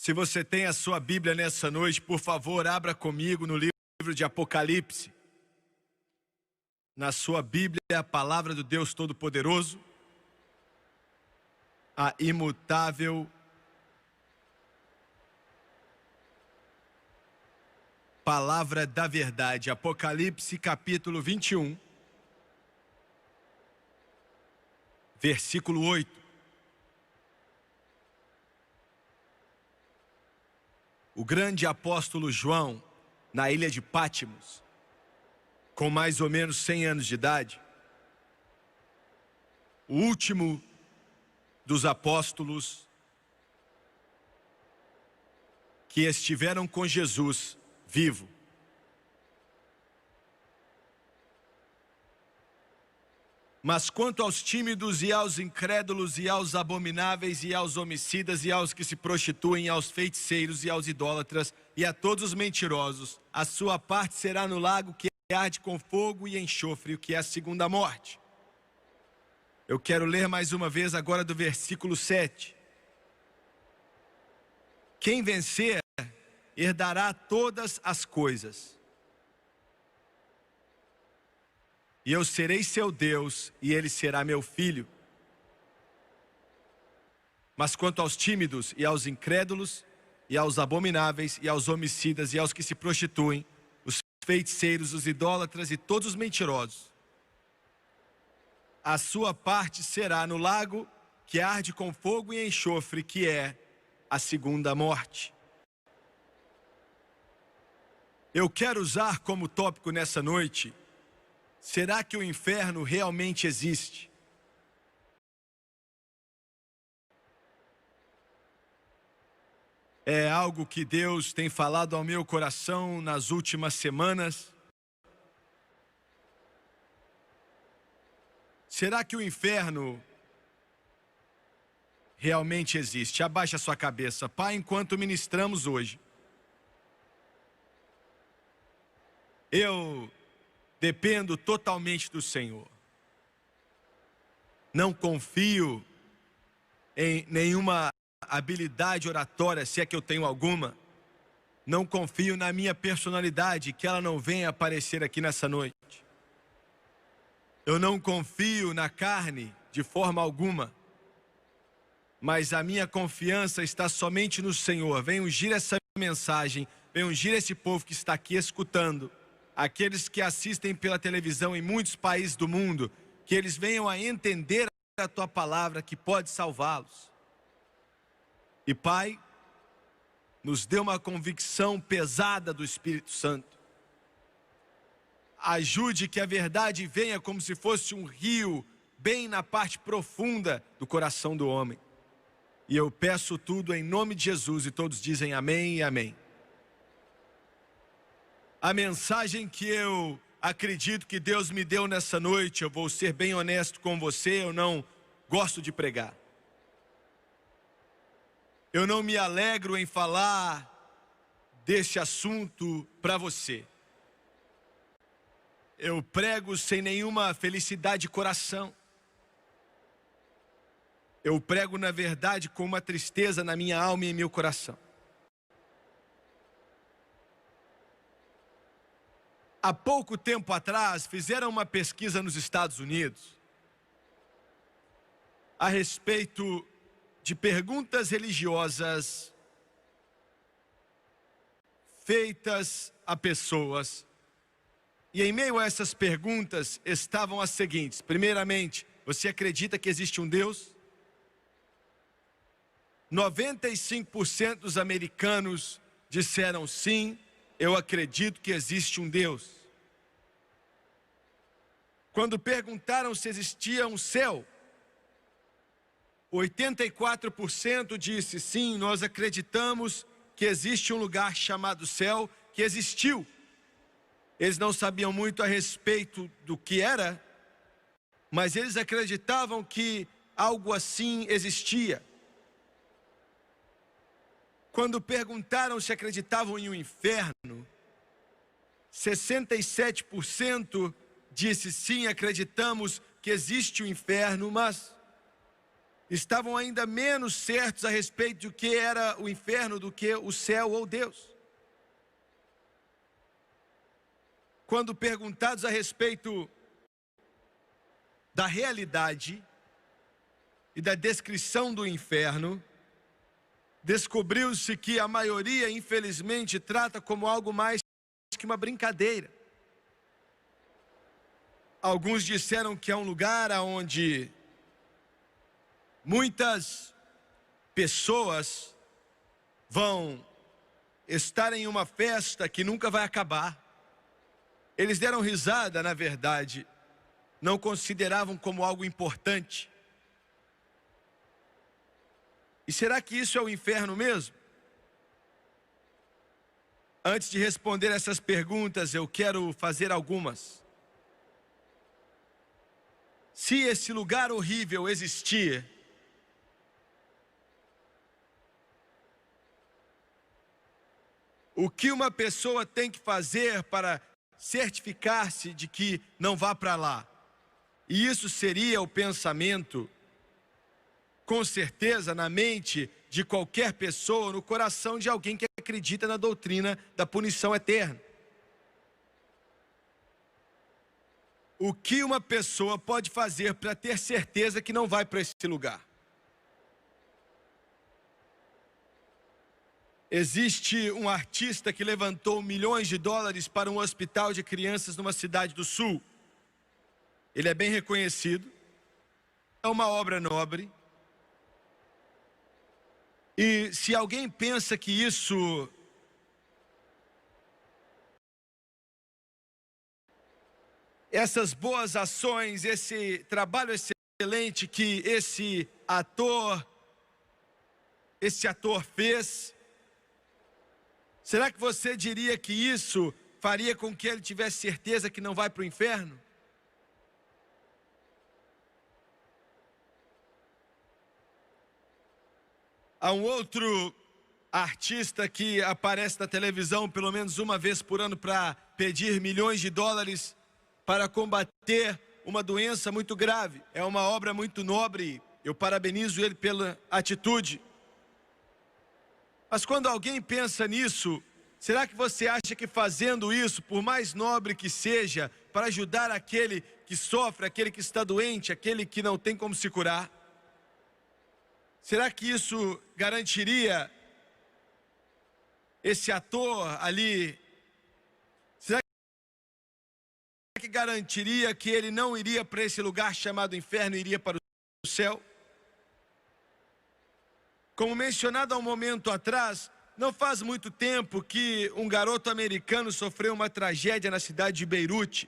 Se você tem a sua Bíblia nessa noite, por favor, abra comigo no livro de Apocalipse. Na sua Bíblia, a palavra do Deus Todo-Poderoso, a imutável palavra da verdade. Apocalipse capítulo 21, versículo 8. O grande apóstolo João, na ilha de Pátimos, com mais ou menos 100 anos de idade, o último dos apóstolos que estiveram com Jesus vivo. Mas quanto aos tímidos e aos incrédulos e aos abomináveis e aos homicidas e aos que se prostituem, e aos feiticeiros e aos idólatras e a todos os mentirosos, a sua parte será no lago que arde com fogo e enxofre, o que é a segunda morte. Eu quero ler mais uma vez agora do versículo 7. Quem vencer herdará todas as coisas, e eu serei seu Deus, e ele será meu filho. Mas quanto aos tímidos e aos incrédulos, e aos abomináveis, e aos homicidas, e aos que se prostituem, os feiticeiros, os idólatras e todos os mentirosos, a sua parte será no lago que arde com fogo e enxofre, que é a segunda morte. Eu quero usar como tópico nessa noite: será que o inferno realmente existe? É algo que Deus tem falado ao meu coração nas últimas semanas. Será que o inferno realmente existe? Abaixa sua cabeça, Pai, enquanto ministramos hoje. Eu dependo totalmente do Senhor. Não confio em nenhuma habilidade oratória, se é que eu tenho alguma. Não confio na minha personalidade, que ela não venha aparecer aqui nessa noite. Eu não confio na carne de forma alguma. Mas a minha confiança está somente no Senhor. Vem ungir essa mensagem, vem ungir esse povo que está aqui escutando. Aqueles que assistem pela televisão em muitos países do mundo, que eles venham a entender a Tua palavra que pode salvá-los. E Pai, nos dê uma convicção pesada do Espírito Santo. Ajude que a verdade venha como se fosse um rio, bem na parte profunda do coração do homem. E eu peço tudo em nome de Jesus, e todos dizem amém e amém. A mensagem que eu acredito que Deus me deu nessa noite, eu vou ser bem honesto com você, eu não gosto de pregar. Eu não me alegro em falar desse assunto para você. Eu prego sem nenhuma felicidade de coração. Eu prego, na verdade, com uma tristeza na minha alma e em meu coração. Há pouco tempo atrás, fizeram uma pesquisa nos Estados Unidos a respeito de perguntas religiosas feitas a pessoas. E em meio a essas perguntas estavam as seguintes: primeiramente, você acredita que existe um Deus? 95% dos americanos disseram sim, eu acredito que existe um Deus. Quando perguntaram se existia um céu, 84% disse sim, nós acreditamos que existe um lugar chamado céu, que existiu. Eles não sabiam muito a respeito do que era, mas eles acreditavam que algo assim existia. Quando perguntaram se acreditavam em um inferno, 67% disse sim, acreditamos que existe o inferno, mas estavam ainda menos certos a respeito do que era o inferno do que o céu ou Deus. Quando perguntados a respeito da realidade e da descrição do inferno, descobriu-se que a maioria, infelizmente, trata como algo mais que uma brincadeira. Alguns disseram que é um lugar onde muitas pessoas vão estar em uma festa que nunca vai acabar. Eles deram risada, na verdade, não consideravam como algo importante. E será que isso é o inferno mesmo? Antes de responder essas perguntas, eu quero fazer algumas. Se esse lugar horrível existir, o que uma pessoa tem que fazer para certificar-se de que não vá para lá? E isso seria o pensamento, com certeza, na mente de qualquer pessoa, no coração de alguém que acredita na doutrina da punição eterna. O que uma pessoa pode fazer para ter certeza que não vai para esse lugar? Existe um artista que levantou milhões de dólares para um hospital de crianças numa cidade do sul. Ele é bem reconhecido, é uma obra nobre. E se alguém pensa que essas boas ações, esse trabalho excelente que esse ator fez, será que você diria que isso faria com que ele tivesse certeza que não vai para o inferno? Há um outro artista que aparece na televisão pelo menos uma vez por ano para pedir milhões de dólares para combater uma doença muito grave. É uma obra muito nobre, eu parabenizo ele pela atitude. Mas quando alguém pensa nisso, será que você acha que fazendo isso, por mais nobre que seja, para ajudar aquele que sofre, aquele que está doente, aquele que não tem como se curar, será que isso garantiria esse ator ali? Será que garantiria que ele não iria para esse lugar chamado inferno e iria para o céu? Como mencionado há um momento atrás, não faz muito tempo que um garoto americano sofreu uma tragédia na cidade de Beirute.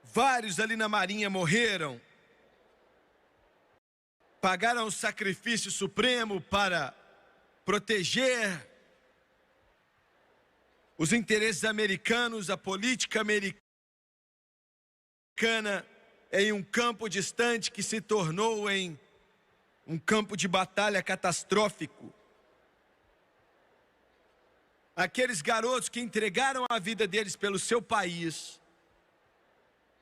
Vários ali na Marinha morreram, pagaram o sacrifício supremo para proteger os interesses americanos, a política americana em um campo distante que se tornou em um campo de batalha catastrófico. Aqueles garotos que entregaram a vida deles pelo seu país,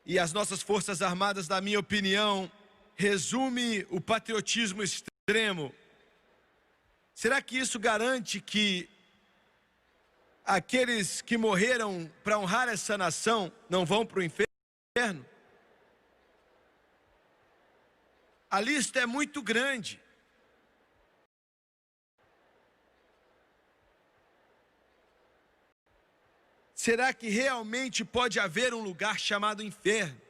e as nossas forças armadas, na minha opinião, resume o patriotismo extremo. Será que isso garante que aqueles que morreram para honrar essa nação não vão para o inferno? A lista é muito grande. Será que realmente pode haver um lugar chamado inferno?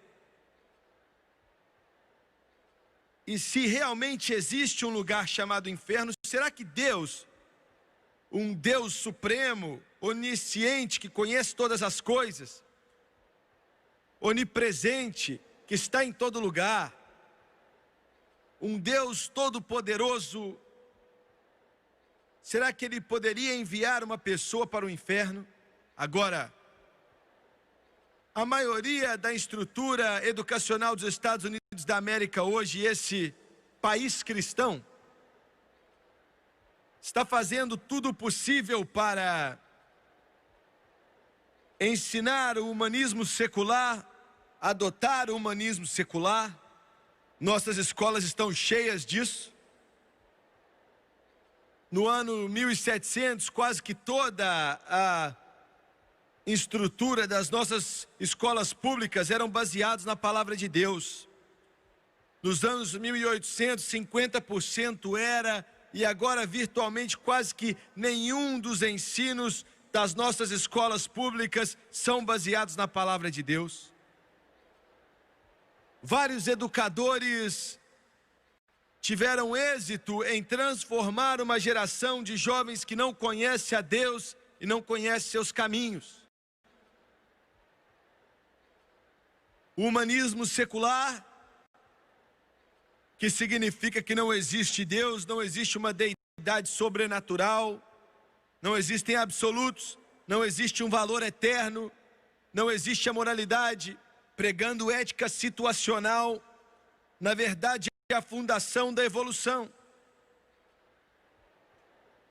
E se realmente existe um lugar chamado inferno, será que Deus, um Deus supremo, onisciente, que conhece todas as coisas, onipresente, que está em todo lugar, um Deus todo-poderoso, será que Ele poderia enviar uma pessoa para o inferno? Agora, a maioria da estrutura educacional dos Estados Unidos da América hoje, esse país cristão, está fazendo tudo o possível para ensinar o humanismo secular adotar o humanismo secular. Nossas escolas estão cheias disso. No ano 1700, quase que toda a estrutura das nossas escolas públicas eram baseadas na palavra de Deus. Nos anos 1800, 50% era, e agora virtualmente quase que nenhum dos ensinos das nossas escolas públicas são baseados na palavra de Deus. Vários educadores tiveram êxito em transformar uma geração de jovens que não conhece a Deus e não conhece seus caminhos. O humanismo secular, que significa que não existe Deus, não existe uma deidade sobrenatural, não existem absolutos, não existe um valor eterno, não existe a moralidade, pregando ética situacional, na verdade é a fundação da evolução.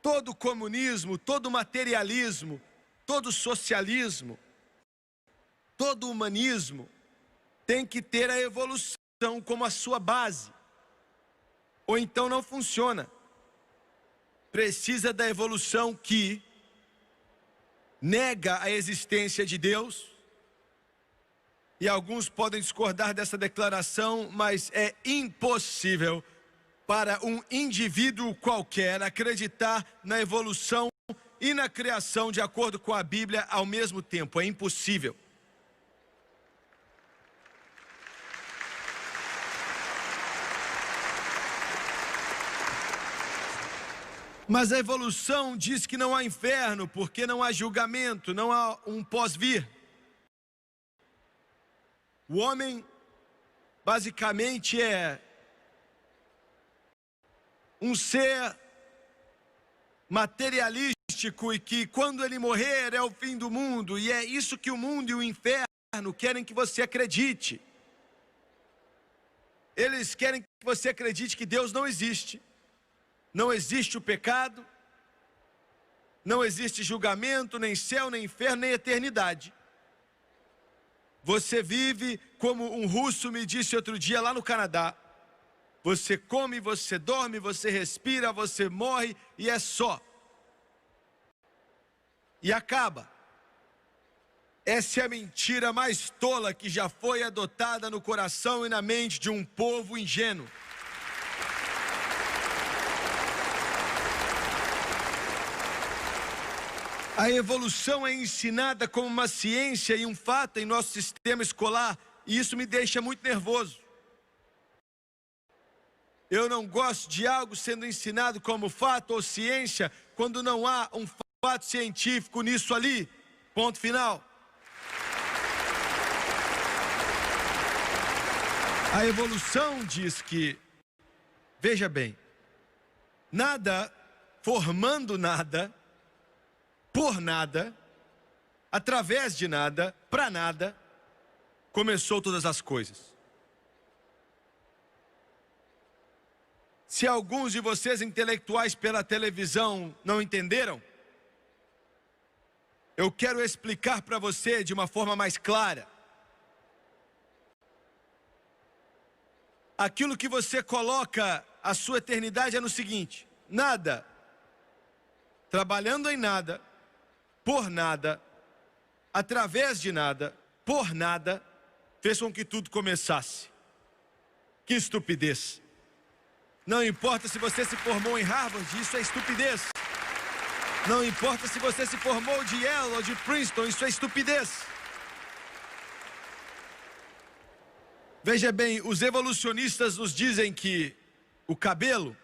Todo comunismo, todo materialismo, todo socialismo, todo humanismo tem que ter a evolução como a sua base, ou então não funciona. Precisa da evolução que nega a existência de Deus, e alguns podem discordar dessa declaração, mas é impossível para um indivíduo qualquer acreditar na evolução e na criação de acordo com a Bíblia ao mesmo tempo. É impossível. Mas a evolução diz que não há inferno, porque não há julgamento, não há um pós-vir. O homem, basicamente, é um ser materialístico e que, quando ele morrer, é o fim do mundo. E é isso que o mundo e o inferno querem que você acredite. Eles querem que você acredite que Deus não existe. Não existe o pecado, não existe julgamento, nem céu, nem inferno, nem eternidade. Você vive como um russo me disse outro dia lá no Canadá. Você come, você dorme, você respira, você morre e é só. E acaba. Essa é a mentira mais tola que já foi adotada no coração e na mente de um povo ingênuo. A evolução é ensinada como uma ciência e um fato em nosso sistema escolar, e isso me deixa muito nervoso. Eu não gosto de algo sendo ensinado como fato ou ciência, quando não há um fato científico nisso ali. Ponto final. A evolução diz que, veja bem, nada formando nada, por nada, através de nada, para nada, começou todas as coisas. Se alguns de vocês intelectuais pela televisão não entenderam, eu quero explicar para você de uma forma mais clara. Aquilo que você coloca a sua eternidade é no seguinte: nada, trabalhando em nada, por nada, através de nada, por nada, fez com que tudo começasse. Que estupidez! Não importa se você se formou em Harvard, isso é estupidez. Não importa se você se formou de Yale ou de Princeton, isso é estupidez. Veja bem, os evolucionistas nos dizem que o cabelo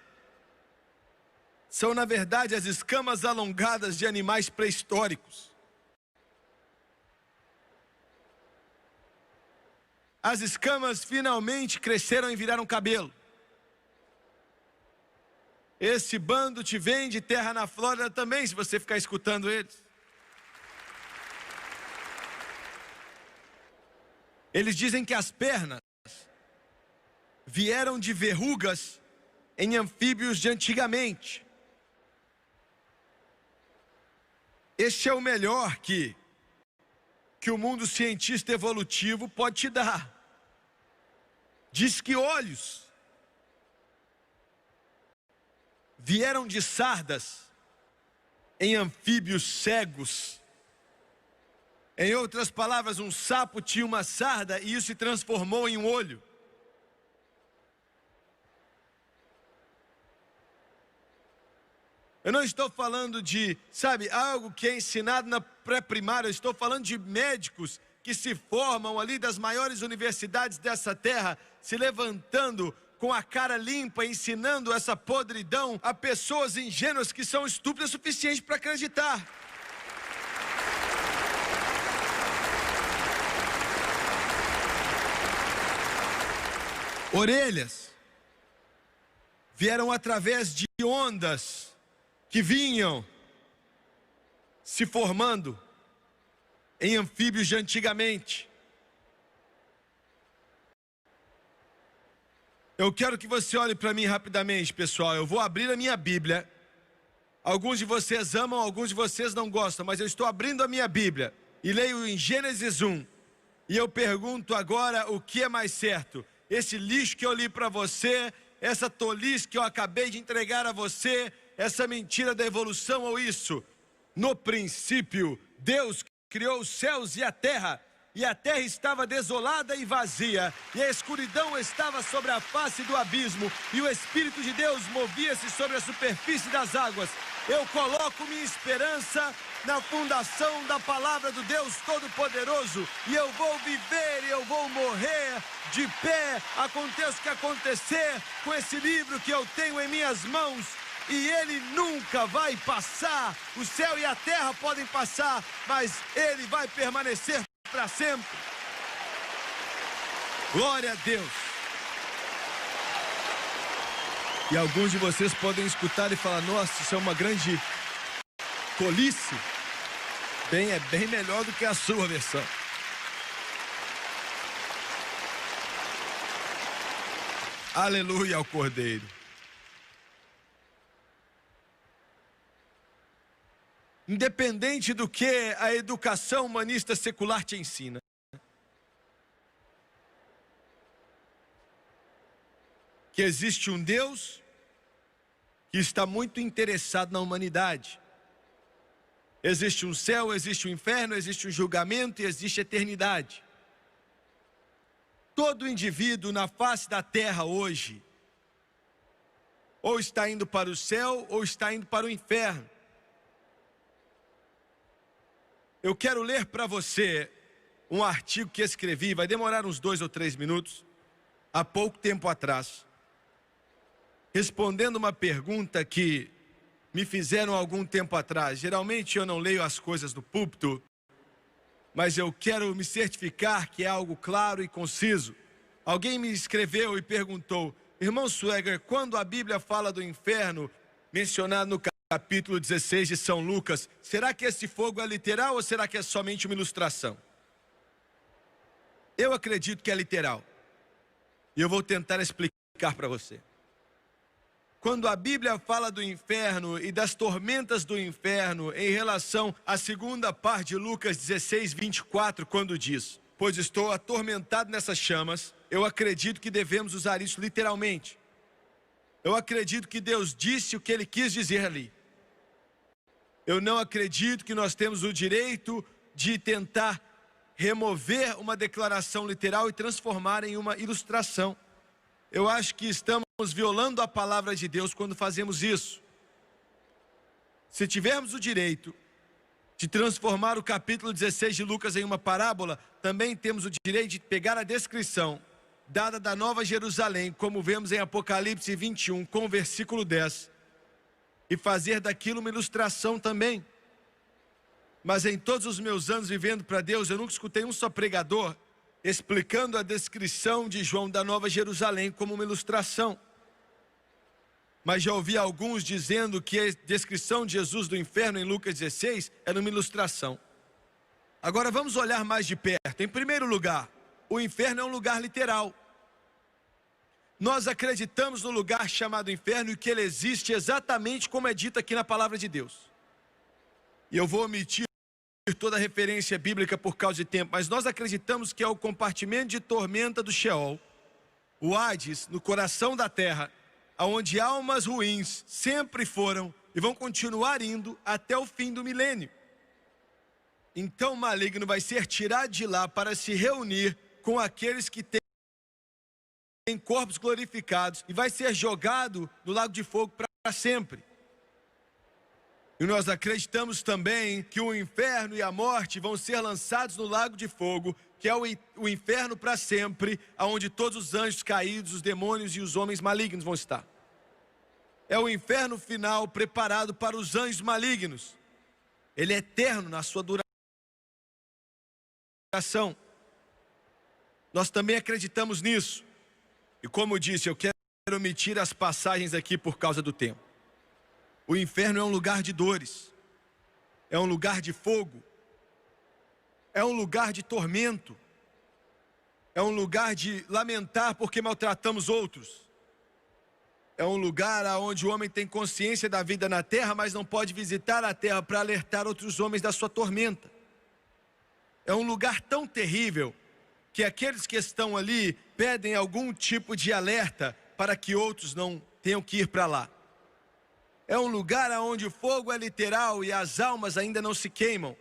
são, na verdade, as escamas alongadas de animais pré-históricos. As escamas finalmente cresceram e viraram cabelo. Esse bando te vende terra na Flórida também, se você ficar escutando eles. Eles dizem que as pernas vieram de verrugas em anfíbios de antigamente. Este é o melhor que que o mundo cientista evolutivo pode te dar. Diz que olhos vieram de sardas em anfíbios cegos. Em outras palavras, um sapo tinha uma sarda e isso se transformou em um olho. Eu não estou falando de, algo que é ensinado na pré-primária. Eu estou falando de médicos que se formam ali das maiores universidades dessa terra, se levantando com a cara limpa, ensinando essa podridão a pessoas ingênuas que são estúpidas o suficiente para acreditar. Orelhas vieram através de ondas que vinham se formando em anfíbios de antigamente. Eu quero que você olhe para mim rapidamente, pessoal. Eu vou abrir a minha Bíblia. Alguns de vocês amam, alguns de vocês não gostam, mas eu estou abrindo a minha Bíblia e leio em Gênesis 1. E eu pergunto agora o que é mais certo: esse lixo que eu li para você, essa tolice que eu acabei de entregar a você, essa mentira da evolução ou isso? No princípio, Deus criou os céus e a terra estava desolada e vazia, e a escuridão estava sobre a face do abismo, e o Espírito de Deus movia-se sobre a superfície das águas. Eu coloco minha esperança na fundação da palavra do Deus Todo-Poderoso, e eu vou viver e eu vou morrer de pé, aconteça o que acontecer, com esse livro que eu tenho em minhas mãos, e ele nunca vai passar. O céu e a terra podem passar, mas ele vai permanecer para sempre. Glória a Deus. E alguns de vocês podem escutar e falar: nossa, isso é uma grande tolice. É bem melhor do que a sua versão. Aleluia ao Cordeiro. Independente do que a educação humanista secular te ensina, que existe um Deus que está muito interessado na humanidade. Existe um céu, existe um inferno, existe um julgamento e existe eternidade. Todo indivíduo na face da terra hoje ou está indo para o céu ou está indo para o inferno. Eu quero ler para você um artigo que escrevi, vai demorar uns 2 ou 3 minutos, há pouco tempo atrás, respondendo uma pergunta que me fizeram há algum tempo atrás. Geralmente eu não leio as coisas do púlpito, mas eu quero me certificar que é algo claro e conciso. Alguém me escreveu e perguntou: irmão Swagger, quando a Bíblia fala do inferno, mencionado no capítulo 16 de São Lucas, será que esse fogo é literal ou será que é somente uma ilustração? Eu acredito que é literal. E eu vou tentar explicar para você. Quando a Bíblia fala do inferno e das tormentas do inferno em relação à segunda parte de Lucas 16, 24, quando diz: pois estou atormentado nessas chamas, eu acredito que devemos usar isso literalmente. Eu acredito que Deus disse o que Ele quis dizer ali. Eu não acredito que nós temos o direito de tentar remover uma declaração literal e transformar em uma ilustração. Eu acho que estamos violando a palavra de Deus quando fazemos isso. Se tivermos o direito de transformar o capítulo 16 de Lucas em uma parábola, também temos o direito de pegar a descrição dada da Nova Jerusalém, como vemos em Apocalipse 21, com o versículo 10, e fazer daquilo uma ilustração também. Mas em todos os meus anos vivendo para Deus, eu nunca escutei um só pregador explicando a descrição de João da Nova Jerusalém como uma ilustração. Mas já ouvi alguns dizendo que a descrição de Jesus do inferno em Lucas 16 era uma ilustração. Agora vamos olhar mais de perto. Em primeiro lugar, o inferno é um lugar literal. Nós acreditamos no lugar chamado inferno e que ele existe exatamente como é dito aqui na palavra de Deus. E eu vou omitir toda a referência bíblica por causa de tempo, mas nós acreditamos que é o compartimento de tormenta do Sheol, o Hades, no coração da terra, aonde almas ruins sempre foram e vão continuar indo até o fim do milênio. Então o maligno vai ser tirado de lá para se reunir com aqueles que têm corpos glorificados e vai ser jogado no lago de fogo para sempre. E nós acreditamos também que o inferno e a morte vão ser lançados no lago de fogo, que é o inferno para sempre, onde todos os anjos caídos, os demônios e os homens malignos vão estar. É o inferno final preparado para os anjos malignos. Ele é eterno na sua duração. Nós também acreditamos nisso. E como eu disse, eu quero omitir as passagens aqui por causa do tempo. O inferno é um lugar de dores, é um lugar de fogo, é um lugar de tormento, é um lugar de lamentar porque maltratamos outros. É um lugar onde o homem tem consciência da vida na terra, mas não pode visitar a terra para alertar outros homens da sua tormenta. É um lugar tão terrível que aqueles que estão ali pedem algum tipo de alerta para que outros não tenham que ir para lá. É um lugar onde o fogo é literal e as almas ainda não se queimam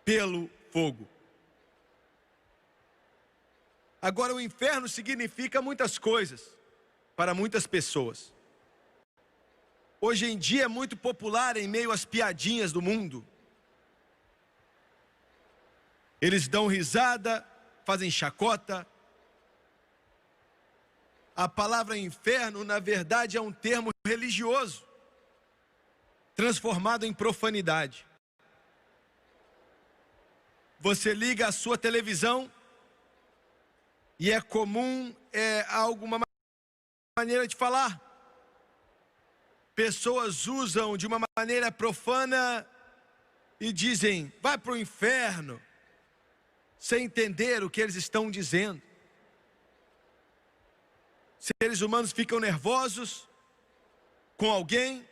pelo fogo. Agora, o inferno significa muitas coisas para muitas pessoas. Hoje em dia é muito popular em meio às piadinhas do mundo. Eles dão risada, fazem chacota. A palavra inferno, na verdade, é um termo religioso, transformado em profanidade. Você liga a sua televisão e é comum, alguma maneira de falar. Pessoas usam de uma maneira profana e dizem, vai para o inferno, sem entender o que eles estão dizendo. Seres humanos ficam nervosos com alguém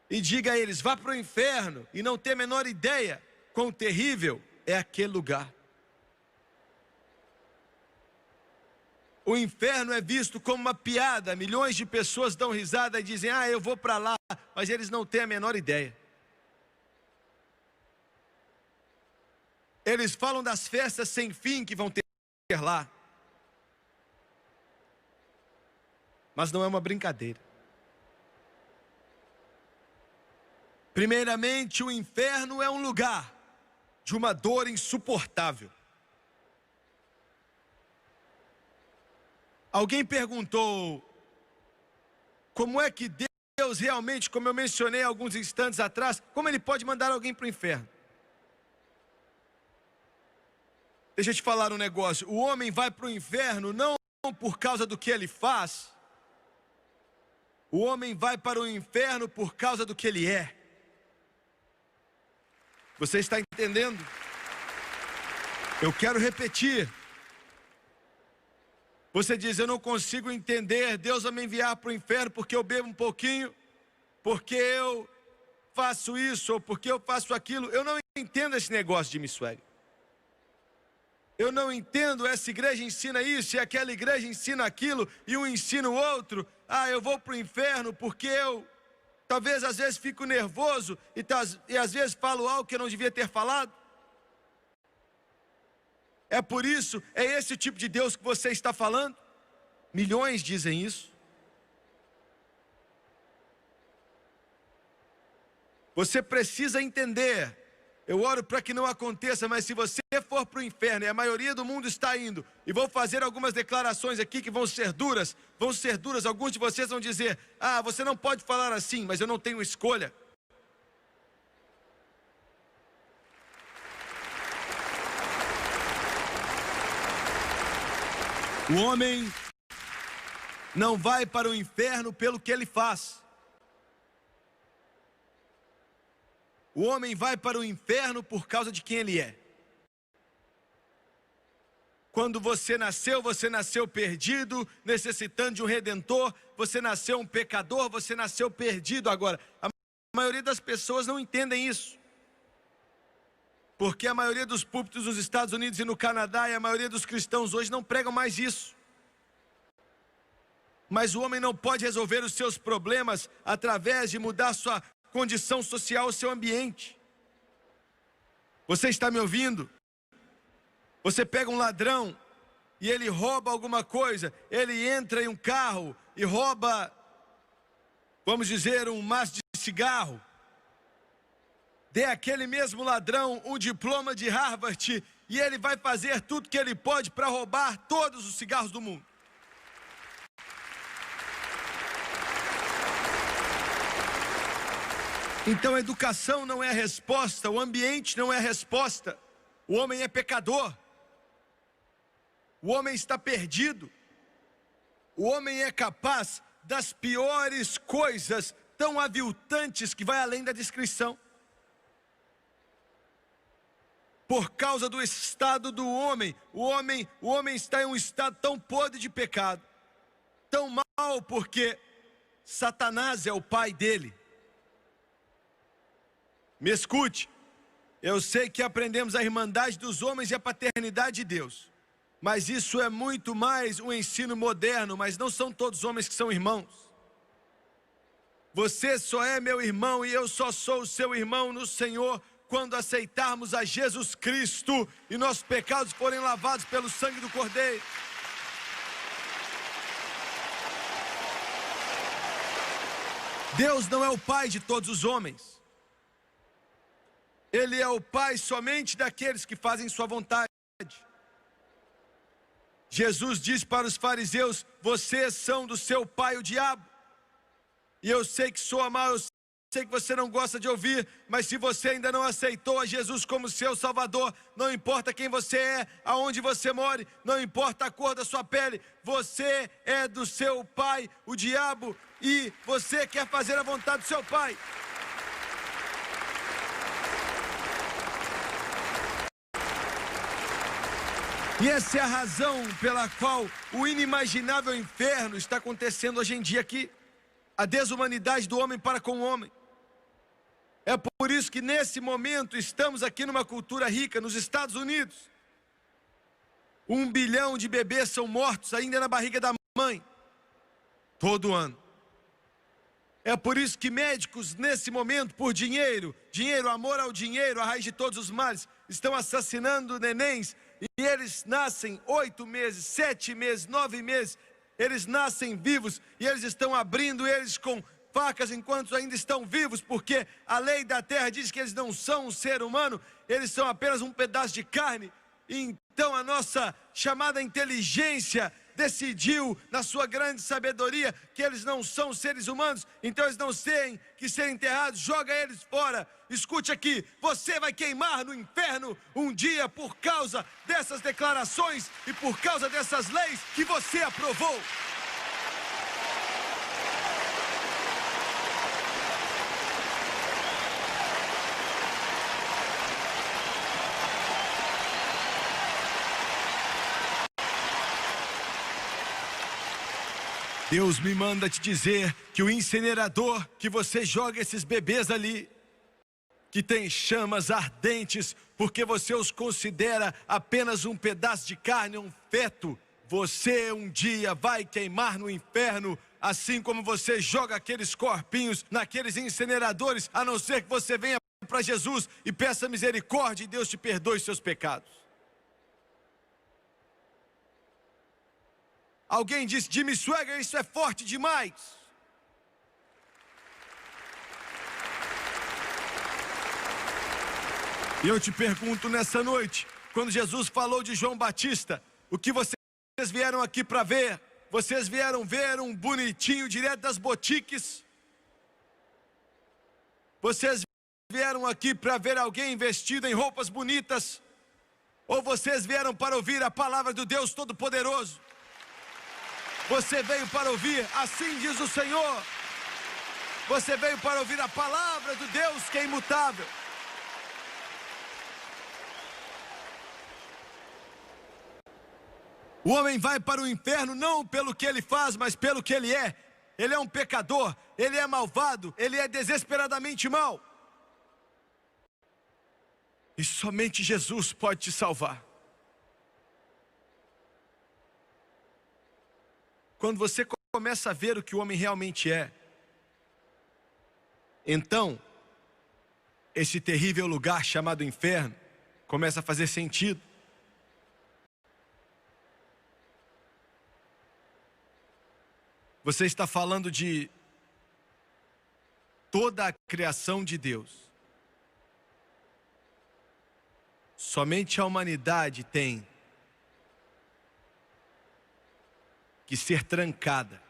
e diga a eles, vá para o inferno, e não tem a menor ideia quão terrível é aquele lugar. O inferno é visto como uma piada, milhões de pessoas dão risada e dizem, eu vou para lá, mas eles não têm a menor ideia. Eles falam das festas sem fim que vão ter lá. Mas não é uma brincadeira. Primeiramente, o inferno é um lugar de uma dor insuportável. Alguém perguntou, como é que Deus realmente, como eu mencionei alguns instantes atrás, como Ele pode mandar alguém para o inferno? Deixa eu te falar um negócio, o homem vai para o inferno não por causa do que ele faz, o homem vai para o inferno por causa do que ele é. Você está entendendo? Eu quero repetir. Você diz, eu não consigo entender, Deus vai me enviar para o inferno porque eu bebo um pouquinho, porque eu faço isso, ou porque eu faço aquilo. Eu não entendo esse negócio de Missweg. Eu não entendo, essa igreja ensina isso, e aquela igreja ensina aquilo, e um ensina o outro. Eu vou para o inferno porque eu, talvez às vezes fico nervoso, e às vezes falo algo que eu não devia ter falado. É por isso, é esse tipo de Deus que você está falando? Milhões dizem isso. Você precisa entender. Eu oro para que não aconteça, mas se você for para o inferno, e a maioria do mundo está indo, e vou fazer algumas declarações aqui que vão ser duras, alguns de vocês vão dizer, você não pode falar assim, mas eu não tenho escolha. O homem não vai para o inferno pelo que ele faz. O homem vai para o inferno por causa de quem ele é. Quando você nasceu perdido, necessitando de um redentor, você nasceu um pecador, você nasceu perdido agora. A maioria das pessoas não entendem isso. Porque a maioria dos púlpitos nos Estados Unidos e no Canadá e a maioria dos cristãos hoje não pregam mais isso. Mas o homem não pode resolver os seus problemas através de mudar sua condição social, o seu ambiente. Você está me ouvindo? Você pega um ladrão e ele rouba alguma coisa, ele entra em um carro e rouba, vamos dizer, um maço de cigarro. Dê àquele mesmo ladrão um diploma de Harvard e ele vai fazer tudo que ele pode para roubar todos os cigarros do mundo. Então a educação não é a resposta, o ambiente não é a resposta. O homem é pecador. O homem está perdido. O homem é capaz das piores coisas, tão aviltantes que vai além da descrição. Por causa do estado do homem, o homem está em um estado tão podre de pecado, tão mal, porque Satanás é o pai dele. Me escute, eu sei que aprendemos a irmandade dos homens e a paternidade de Deus, mas isso é muito mais um ensino moderno, mas não são todos homens que são irmãos. Você só é meu irmão e eu só sou o seu irmão no Senhor quando aceitarmos a Jesus Cristo e nossos pecados forem lavados pelo sangue do Cordeiro. Deus não é o pai de todos os homens. Ele é o pai somente daqueles que fazem sua vontade. Jesus disse para os fariseus: vocês são do seu pai o diabo. E eu sei que soa mal, eu sei que você não gosta de ouvir, mas se você ainda não aceitou a Jesus como seu Salvador, não importa quem você é, aonde você mora, não importa a cor da sua pele, você é do seu pai, o diabo, e você quer fazer a vontade do seu pai. E essa é a razão pela qual o inimaginável inferno está acontecendo hoje em dia aqui. A desumanidade do homem para com o homem. É por isso que nesse momento estamos aqui numa cultura rica, nos Estados Unidos. 1 bilhão de bebês são mortos ainda na barriga da mãe, todo ano. É por isso que médicos nesse momento, por dinheiro, amor ao dinheiro, a raiz de todos os males, estão assassinando nenéns. E eles nascem 8 meses, 7 meses, 9 meses, eles nascem vivos e eles estão abrindo eles com facas enquanto ainda estão vivos, porque a lei da terra diz que eles não são um ser humano, eles são apenas um pedaço de carne. Então a nossa chamada inteligência decidiu, na sua grande sabedoria, que eles não são seres humanos, então eles não têm que ser enterrados, joga eles fora. Escute aqui, você vai queimar no inferno um dia por causa dessas declarações e por causa dessas leis que você aprovou. Deus me manda te dizer que o incinerador que você joga esses bebês ali, que tem chamas ardentes, porque você os considera apenas um pedaço de carne, um feto, você um dia vai queimar no inferno, assim como você joga aqueles corpinhos naqueles incineradores, a não ser que você venha para Jesus e peça misericórdia e Deus te perdoe seus pecados. Alguém disse: Jimmy Swaggart, isso é forte demais. E eu te pergunto nessa noite, quando Jesus falou de João Batista, o que vocês vieram aqui para ver? Vocês vieram ver um bonitinho direto das boutiques? Vocês vieram aqui para ver alguém vestido em roupas bonitas? Ou vocês vieram para ouvir a palavra do Deus Todo-Poderoso? Você veio para ouvir, assim diz o Senhor. Você veio para ouvir a palavra do Deus que é imutável. O homem vai para o inferno não pelo que ele faz, mas pelo que ele é. Ele é um pecador, ele é malvado, ele é desesperadamente mau. E somente Jesus pode te salvar. Quando você começa a ver o que o homem realmente é, então, esse terrível lugar chamado inferno começa a fazer sentido. Você está falando de toda a criação de Deus. Somente a humanidade tem que ser trancada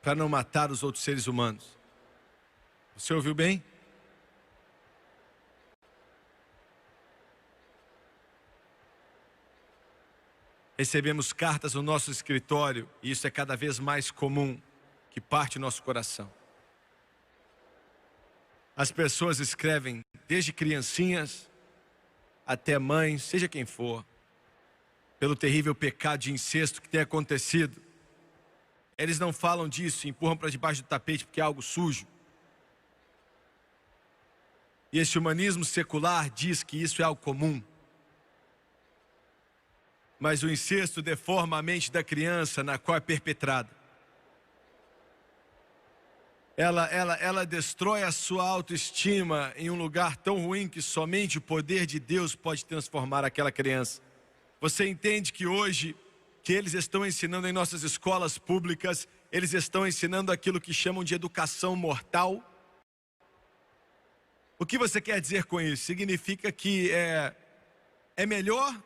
para não matar os outros seres humanos. Você ouviu bem? Recebemos cartas no nosso escritório, e isso é cada vez mais comum, que parte o nosso coração. As pessoas escrevem, desde criancinhas até mães, seja quem for, pelo terrível pecado de incesto que tem acontecido. Eles não falam disso, empurram para debaixo do tapete porque é algo sujo. E esse humanismo secular diz que isso é algo comum. Mas o incesto deforma a mente da criança na qual é perpetrada. Ela destrói a sua autoestima em um lugar tão ruim que somente o poder de Deus pode transformar aquela criança. Você entende que hoje, que eles estão ensinando em nossas escolas públicas, eles estão ensinando aquilo que chamam de educação mortal? O que você quer dizer com isso? Significa que é melhor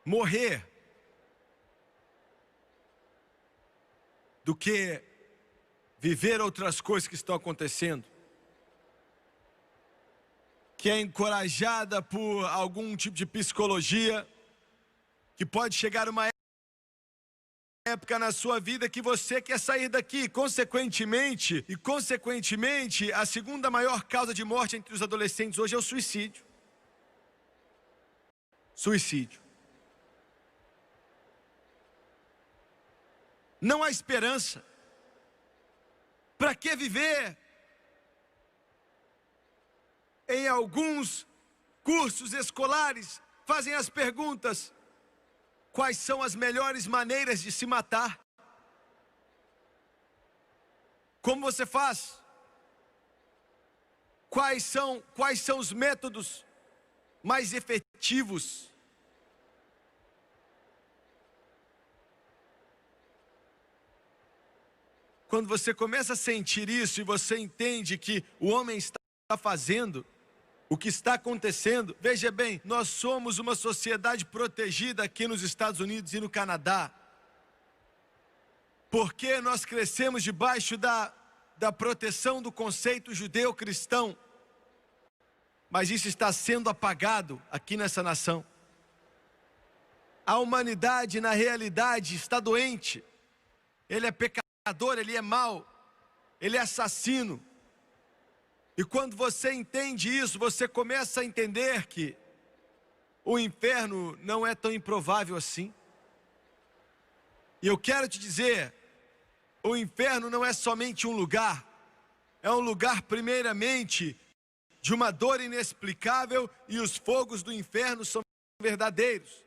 morrer do que viver outras coisas que estão acontecendo, que é encorajada por algum tipo de psicologia, que pode chegar uma época na sua vida que você quer sair daqui. Consequentemente, a segunda maior causa de morte entre os adolescentes hoje é o suicídio. Suicídio. Não há esperança. Para que viver? Em alguns cursos escolares fazem as perguntas: quais são as melhores maneiras de se matar? Como você faz? Quais são os métodos mais efetivos? Quando você começa a sentir isso e você entende que o homem está fazendo o que está acontecendo, veja bem, nós somos uma sociedade protegida aqui nos Estados Unidos e no Canadá, porque nós crescemos debaixo da proteção do conceito judeu-cristão, mas isso está sendo apagado aqui nessa nação. A humanidade, na realidade, está doente. Ele é pecador, ele é mau, ele é assassino. E quando você entende isso, você começa a entender que o inferno não é tão improvável assim. E eu quero te dizer, o inferno não é somente um lugar, é um lugar primeiramente de uma dor inexplicável, e os fogos do inferno são verdadeiros.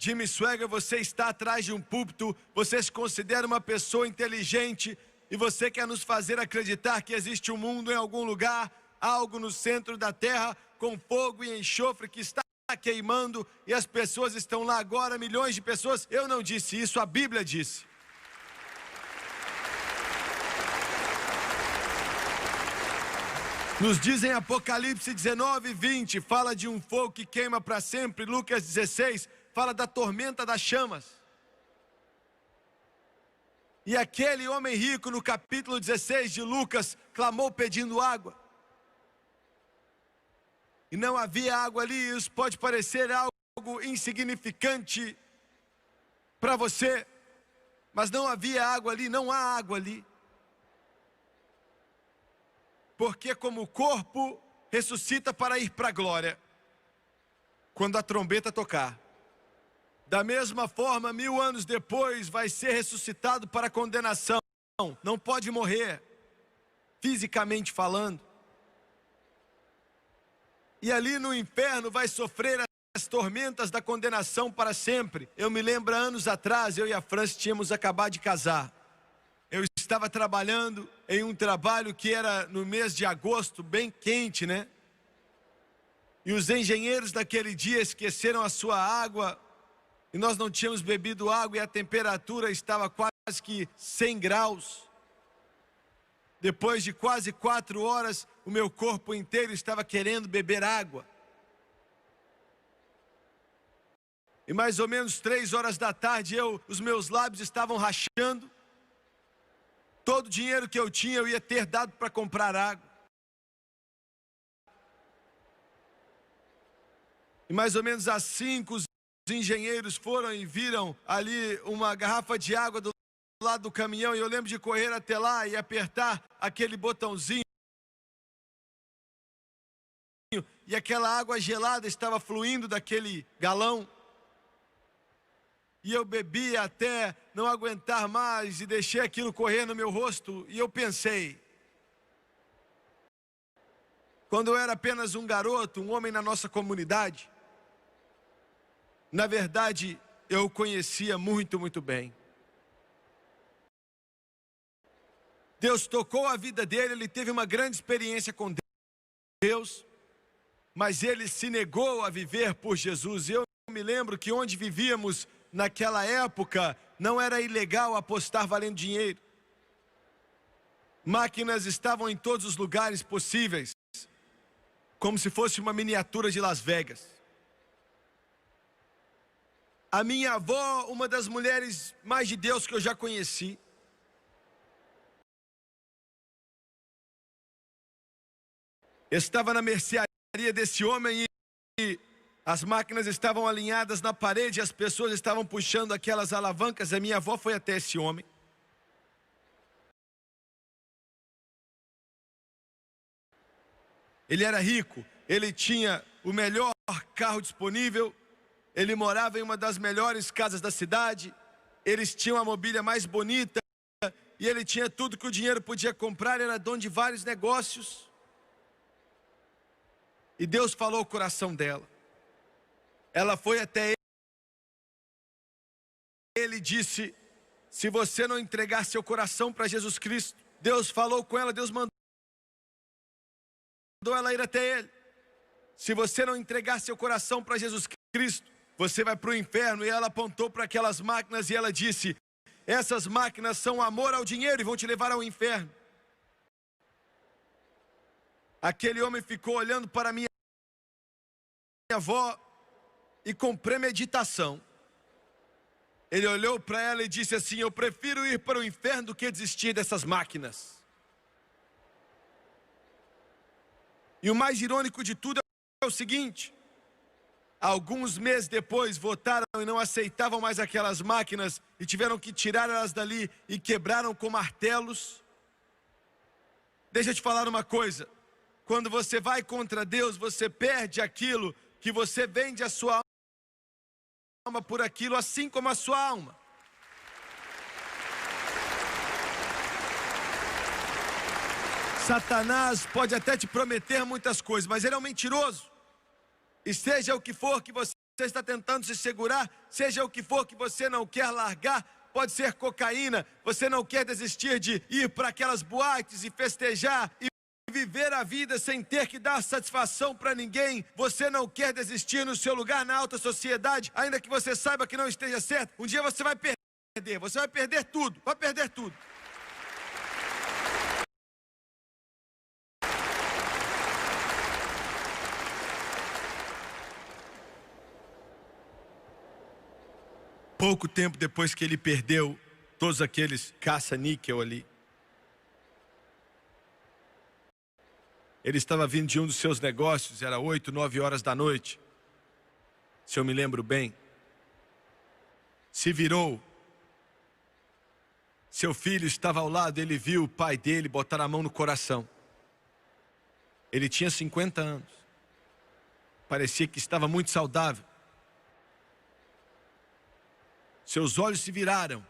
Jimmy Swaggart, você está atrás de um púlpito, você se considera uma pessoa inteligente e você quer nos fazer acreditar que existe um mundo em algum lugar, algo no centro da terra, com fogo e enxofre que está queimando e as pessoas estão lá agora, milhões de pessoas. Eu não disse isso, a Bíblia disse. Nos diz em Apocalipse 19, 20, fala de um fogo que queima para sempre. Lucas 16, fala da tormenta das chamas. E aquele homem rico, no capítulo 16 de Lucas, clamou pedindo água. E não havia água ali. Isso pode parecer algo insignificante para você, mas não havia água ali, não há água ali. Porque como o corpo ressuscita para ir para a glória, quando a trombeta tocar, da mesma forma, 1000 anos depois, vai ser ressuscitado para a condenação. Não pode morrer, fisicamente falando. e ali no inferno vai sofrer as tormentas da condenação para sempre. Eu me lembro, anos atrás, eu e a França tínhamos acabado de casar. Eu estava trabalhando em um trabalho que era no mês de agosto, bem quente, né? E os engenheiros daquele dia esqueceram a sua água, e nós não tínhamos bebido água, e a temperatura estava quase que 100 graus. Depois de quase 4 horas, o meu corpo inteiro estava querendo beber água. E mais ou menos 3 horas da tarde, os meus lábios estavam rachando. Todo o dinheiro que eu tinha, eu ia ter dado para comprar água. E mais ou menos às 5, os engenheiros foram e viram ali uma garrafa de água do lado do caminhão. E eu lembro de correr até lá e apertar aquele botãozinho. E aquela água gelada estava fluindo daquele galão. E eu bebi até não aguentar mais e deixei aquilo correr no meu rosto. E eu pensei, quando eu era apenas um garoto, um homem na nossa comunidade, na verdade, eu o conhecia muito bem. Deus tocou a vida dele, ele teve uma grande experiência com Deus, mas ele se negou a viver por Jesus. Eu me lembro que onde vivíamos naquela época, não era ilegal apostar valendo dinheiro. Máquinas estavam em todos os lugares possíveis, como se fosse uma miniatura de Las Vegas. A minha avó, uma das mulheres mais de Deus que eu já conheci, estava na mercearia desse homem e as máquinas estavam alinhadas na parede, as pessoas estavam puxando aquelas alavancas. A minha avó foi até esse homem. Ele era rico, ele tinha o melhor carro disponível, ele morava em uma das melhores casas da cidade, eles tinham a mobília mais bonita e ele tinha tudo que o dinheiro podia comprar, ele era dono de vários negócios. E Deus falou o coração dela. Ela foi até ele e disse, se você não entregar seu coração para Jesus Cristo, Deus falou com ela, Deus mandou ela ir até ele. Se você não entregar seu coração para Jesus Cristo, você vai para o inferno. E ela apontou para aquelas máquinas e ela disse, essas máquinas são amor ao dinheiro e vão te levar ao inferno. Aquele homem ficou olhando para minha avó e com premeditação, ele olhou para ela e disse assim, eu prefiro ir para o inferno do que desistir dessas máquinas. E o mais irônico de tudo é o seguinte, alguns meses depois votaram e não aceitavam mais aquelas máquinas e tiveram que tirar elas dali e quebraram com martelos. Deixa eu te falar uma coisa, quando você vai contra Deus, você perde aquilo que você vende a sua alma por aquilo, assim como a sua alma. Satanás pode até te prometer muitas coisas, mas ele é um mentiroso. E seja o que for que você está tentando se segurar, seja o que for que você não quer largar, pode ser cocaína, você não quer desistir de ir para aquelas boates e festejar e viver a vida sem ter que dar satisfação para ninguém, você não quer desistir no seu lugar na alta sociedade, ainda que você saiba que não esteja certo, um dia você vai perder tudo, vai perder tudo. Pouco tempo depois que ele perdeu todos aqueles caça-níquel ali, ele estava vindo de um dos seus negócios, era 8, 9 horas da noite, se eu me lembro bem. Se virou, seu filho estava ao lado, ele viu o pai dele botar a mão no coração. Ele tinha 50 anos, parecia que estava muito saudável. Seus olhos se viraram.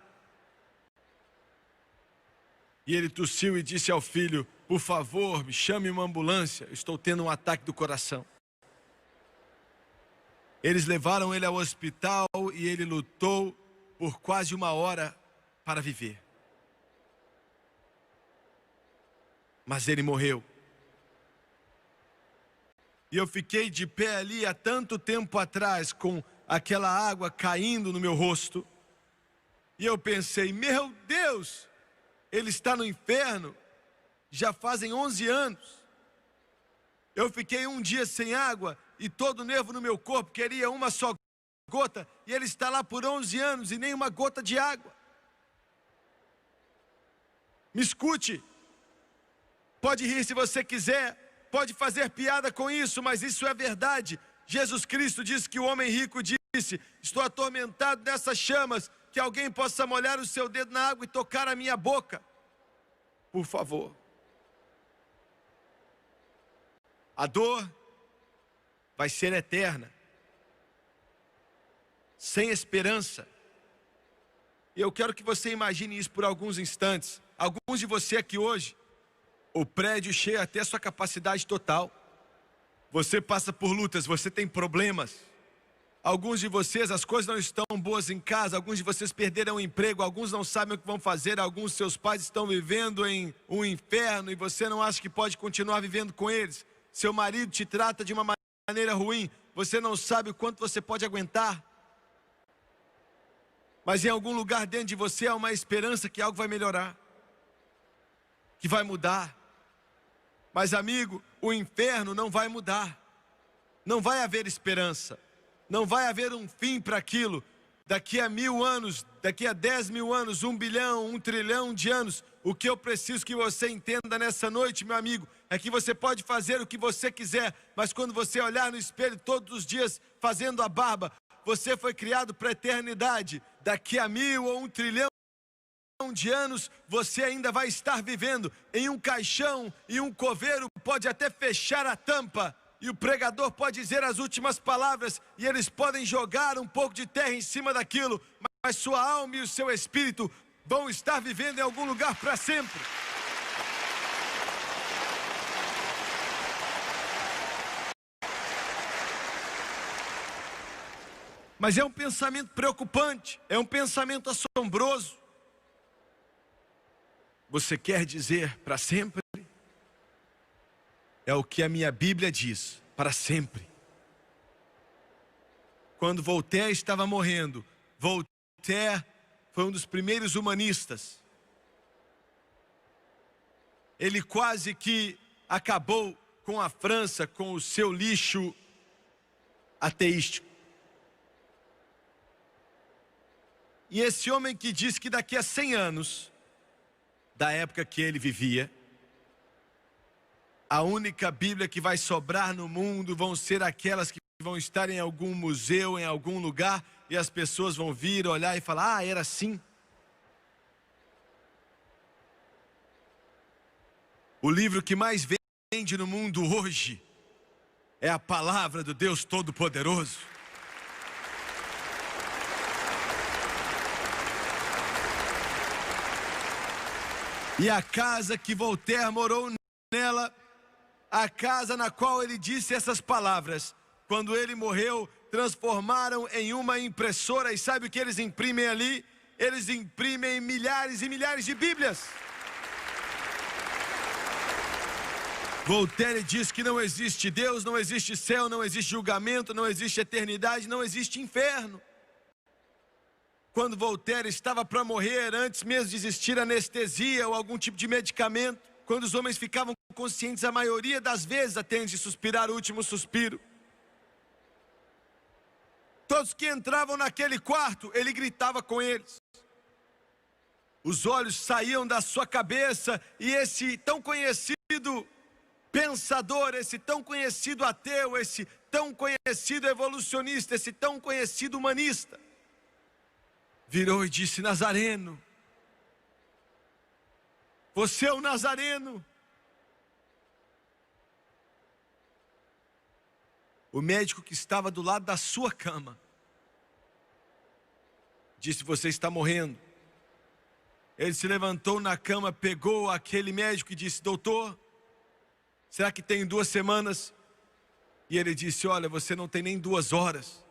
E ele tossiu e disse ao filho, por favor, me chame uma ambulância, estou tendo um ataque do coração. Eles levaram ele ao hospital e ele lutou por quase 1 hora para viver. Mas ele morreu. E eu fiquei de pé ali há tanto tempo atrás, com aquela água caindo no meu rosto. E eu pensei, meu Deus, ele está no inferno, já fazem 11 anos. Eu fiquei um dia sem água e todo o nervo no meu corpo queria uma só gota. E ele está lá por 11 anos e nem uma gota de água. Me escute. Pode rir se você quiser, pode fazer piada com isso, mas isso é verdade. Jesus Cristo disse que o homem rico disse, estou atormentado nessas chamas, que alguém possa molhar o seu dedo na água e tocar a minha boca. Por favor. A dor vai ser eterna, sem esperança. E eu quero que você imagine isso por alguns instantes. Alguns de você aqui hoje, o prédio cheio até a sua capacidade total. Você passa por lutas, você tem problemas. Alguns de vocês, as coisas não estão boas em casa. Alguns de vocês perderam o emprego. Alguns não sabem o que vão fazer. Alguns de seus pais estão vivendo em um inferno e você não acha que pode continuar vivendo com eles. Seu marido te trata de uma maneira ruim. Você não sabe o quanto você pode aguentar. Mas em algum lugar dentro de você há uma esperança que algo vai melhorar, que vai mudar. Mas amigo, o inferno não vai mudar. Não vai haver esperança. Não vai haver um fim para aquilo. Daqui a 1000 anos, daqui a 10 mil anos, 1 bilhão, 1 trilhão de anos. O que eu preciso que você entenda nessa noite, meu amigo, é que você pode fazer o que você quiser, mas quando você olhar no espelho todos os dias fazendo a barba, você foi criado para a eternidade. Daqui a 1000 ou 1 trilhão de anos, você ainda vai estar vivendo em um caixão e um coveiro pode até fechar a tampa e o pregador pode dizer as últimas palavras e eles podem jogar um pouco de terra em cima daquilo, mas sua alma e o seu espírito vão estar vivendo em algum lugar para sempre. Mas é um pensamento preocupante, é um pensamento assombroso. Você quer dizer para sempre? É o que a minha Bíblia diz, para sempre. Quando Voltaire estava morrendo, Voltaire foi um dos primeiros humanistas. Ele quase que acabou com a França, com o seu lixo ateístico. E esse homem que diz que daqui a 100 anos, da época que ele vivia, a única Bíblia que vai sobrar no mundo vão ser aquelas que vão estar em algum museu, em algum lugar, e as pessoas vão vir, olhar e falar, ah, era assim. O livro que mais vende no mundo hoje é a palavra do Deus Todo-Poderoso. E a casa que Voltaire morou nela, a casa na qual ele disse essas palavras, quando ele morreu, transformaram em uma impressora. E sabe o que eles imprimem ali? Eles imprimem milhares e milhares de Bíblias. Voltaire diz que não existe Deus, não existe céu, não existe julgamento, não existe eternidade, não existe inferno. Quando Voltaire estava para morrer, antes mesmo de existir anestesia ou algum tipo de medicamento, quando os homens ficavam conscientes, a maioria das vezes até antes de suspirar o último suspiro, todos que entravam naquele quarto, ele gritava com eles. Os olhos saíam da sua cabeça e esse tão conhecido pensador, esse tão conhecido ateu, esse tão conhecido evolucionista, esse tão conhecido humanista, virou e disse, Nazareno, você é o Nazareno. O médico que estava do lado da sua cama disse, você está morrendo. Ele se levantou na cama, pegou aquele médico e disse, doutor, será que tem 2 semanas? E ele disse, olha, você não tem nem 2 horas.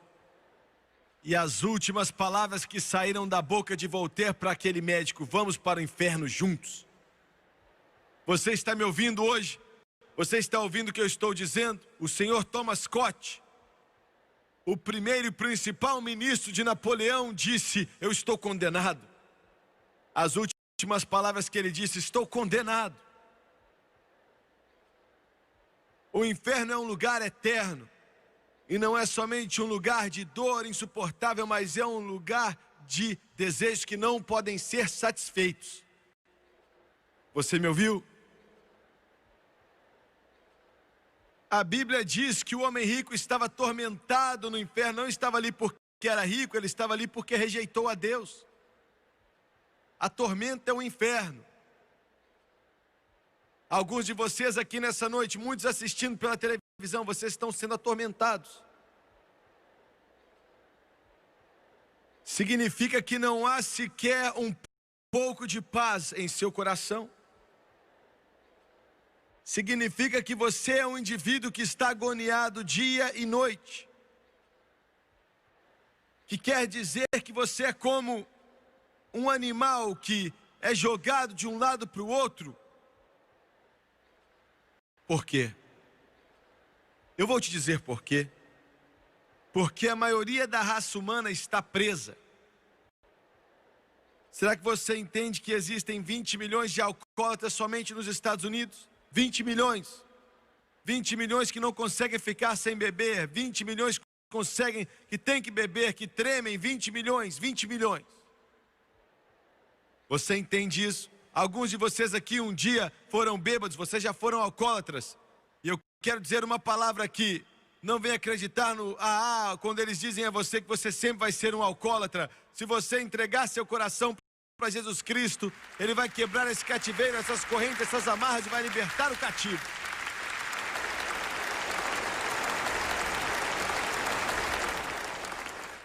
E as últimas palavras que saíram da boca de Voltaire para aquele médico: vamos para o inferno juntos. Você está me ouvindo hoje? Você está ouvindo o que eu estou dizendo? O senhor Thomas Scott, o primeiro e principal ministro de Napoleão, disse: eu estou condenado. As últimas palavras que ele disse: estou condenado. O inferno é um lugar eterno. E não é somente um lugar de dor insuportável, mas é um lugar de desejos que não podem ser satisfeitos. Você me ouviu? A Bíblia diz que o homem rico estava atormentado no inferno. Não estava ali porque era rico, ele estava ali porque rejeitou a Deus. A tormenta é o inferno. Alguns de vocês aqui nessa noite, muitos assistindo pela televisão, vocês estão sendo atormentados. Significa que não há sequer um pouco de paz em seu coração. Significa que você é um indivíduo que está agoniado dia e noite. Que quer dizer que você é como um animal que é jogado de um lado para o outro. Por quê? Eu vou te dizer por quê. Porque a maioria da raça humana está presa. Será que você entende que existem 20 milhões de alcoólatras somente nos Estados Unidos? 20 milhões. 20 milhões que não conseguem ficar sem beber. 20 milhões que conseguem, que têm que beber, que tremem. 20 milhões, 20 milhões. Você entende isso? Alguns de vocês aqui um dia foram bêbados, vocês já foram alcoólatras. E eu quero dizer uma palavra aqui. Não venha acreditar no quando eles dizem a você que você sempre vai ser um alcoólatra. Se você entregar seu coração para Jesus Cristo, Ele vai quebrar esse cativeiro, essas correntes, essas amarras e vai libertar o cativo.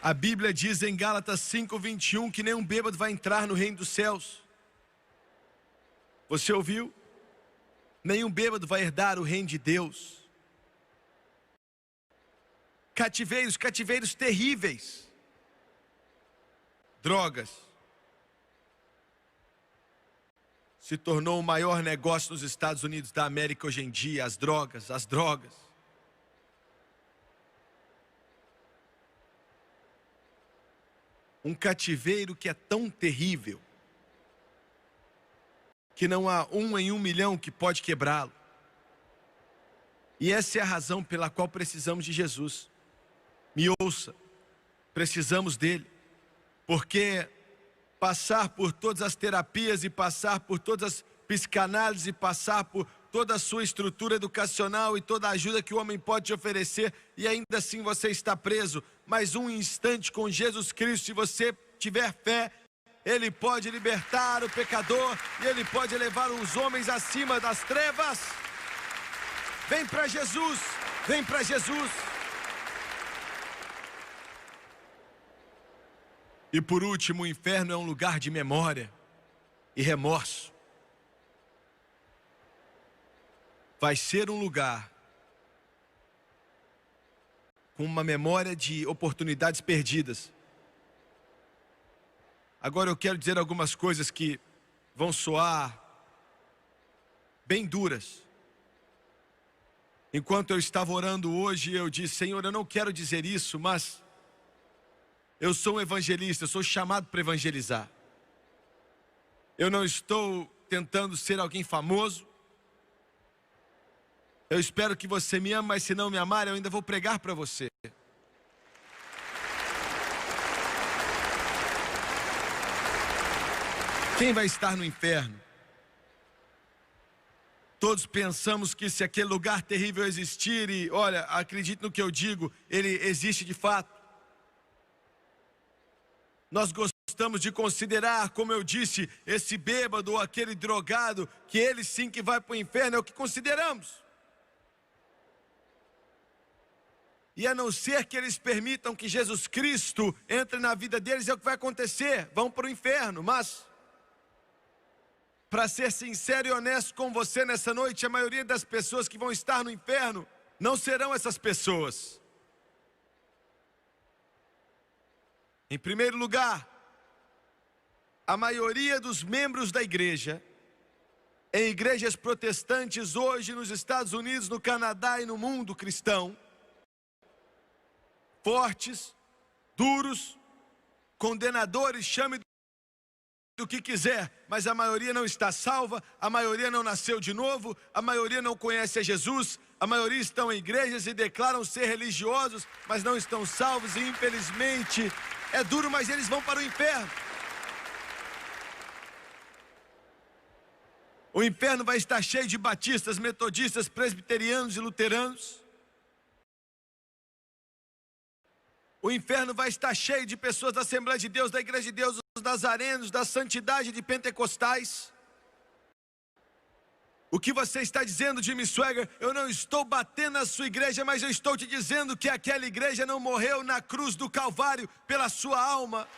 A Bíblia diz em Gálatas 5:21 que nenhum bêbado vai entrar no reino dos céus. Você ouviu? Nenhum bêbado vai herdar o reino de Deus. Cativeiros terríveis. Drogas. Se tornou o maior negócio nos Estados Unidos da América hoje em dia, as drogas. Um cativeiro que é tão terrível, que não há 1 em 1 milhão que pode quebrá-lo. E essa é a razão pela qual precisamos de Jesus. Me ouça, precisamos dele, porque passar por todas as terapias e passar por todas as psicanálises e passar por toda a sua estrutura educacional e toda a ajuda que o homem pode te oferecer e ainda assim você está preso, mas um instante com Jesus Cristo, se você tiver fé, Ele pode libertar o pecador e Ele pode levar os homens acima das trevas. Vem para Jesus, vem para Jesus. E por último, o inferno é um lugar de memória e remorso. Vai ser um lugar com uma memória de oportunidades perdidas. Agora eu quero dizer algumas coisas que vão soar bem duras. Enquanto eu estava orando hoje, eu disse: Senhor, eu não quero dizer isso, mas eu sou um evangelista, eu sou chamado para evangelizar. Eu não estou tentando ser alguém famoso. Eu espero que você me ame, mas se não me amar, eu ainda vou pregar para você. Quem vai estar no inferno? Todos pensamos que se aquele lugar terrível existir, e olha, acredite no que eu digo, ele existe de fato. Nós gostamos de considerar, como eu disse, esse bêbado ou aquele drogado, que ele sim que vai para o inferno, é o que consideramos. E a não ser que eles permitam que Jesus Cristo entre na vida deles, é o que vai acontecer, vão para o inferno. Mas, para ser sincero e honesto com você nessa noite, a maioria das pessoas que vão estar no inferno não serão essas pessoas. Em primeiro lugar, a maioria dos membros da igreja, em igrejas protestantes hoje nos Estados Unidos, no Canadá e no mundo cristão, fortes, duros, condenadores, chame do que quiser, mas a maioria não está salva, a maioria não nasceu de novo, a maioria não conhece a Jesus, a maioria estão em igrejas e declaram ser religiosos, mas não estão salvos e infelizmente é duro, mas eles vão para o inferno. O inferno vai estar cheio de batistas, metodistas, presbiterianos e luteranos. O inferno vai estar cheio de pessoas da Assembleia de Deus, da Igreja de Deus, dos nazarenos, da santidade de pentecostais. O que você está dizendo, Jimmy Swaggart? Eu não estou batendo na sua igreja, mas eu estou te dizendo que aquela igreja não morreu na cruz do Calvário pela sua alma.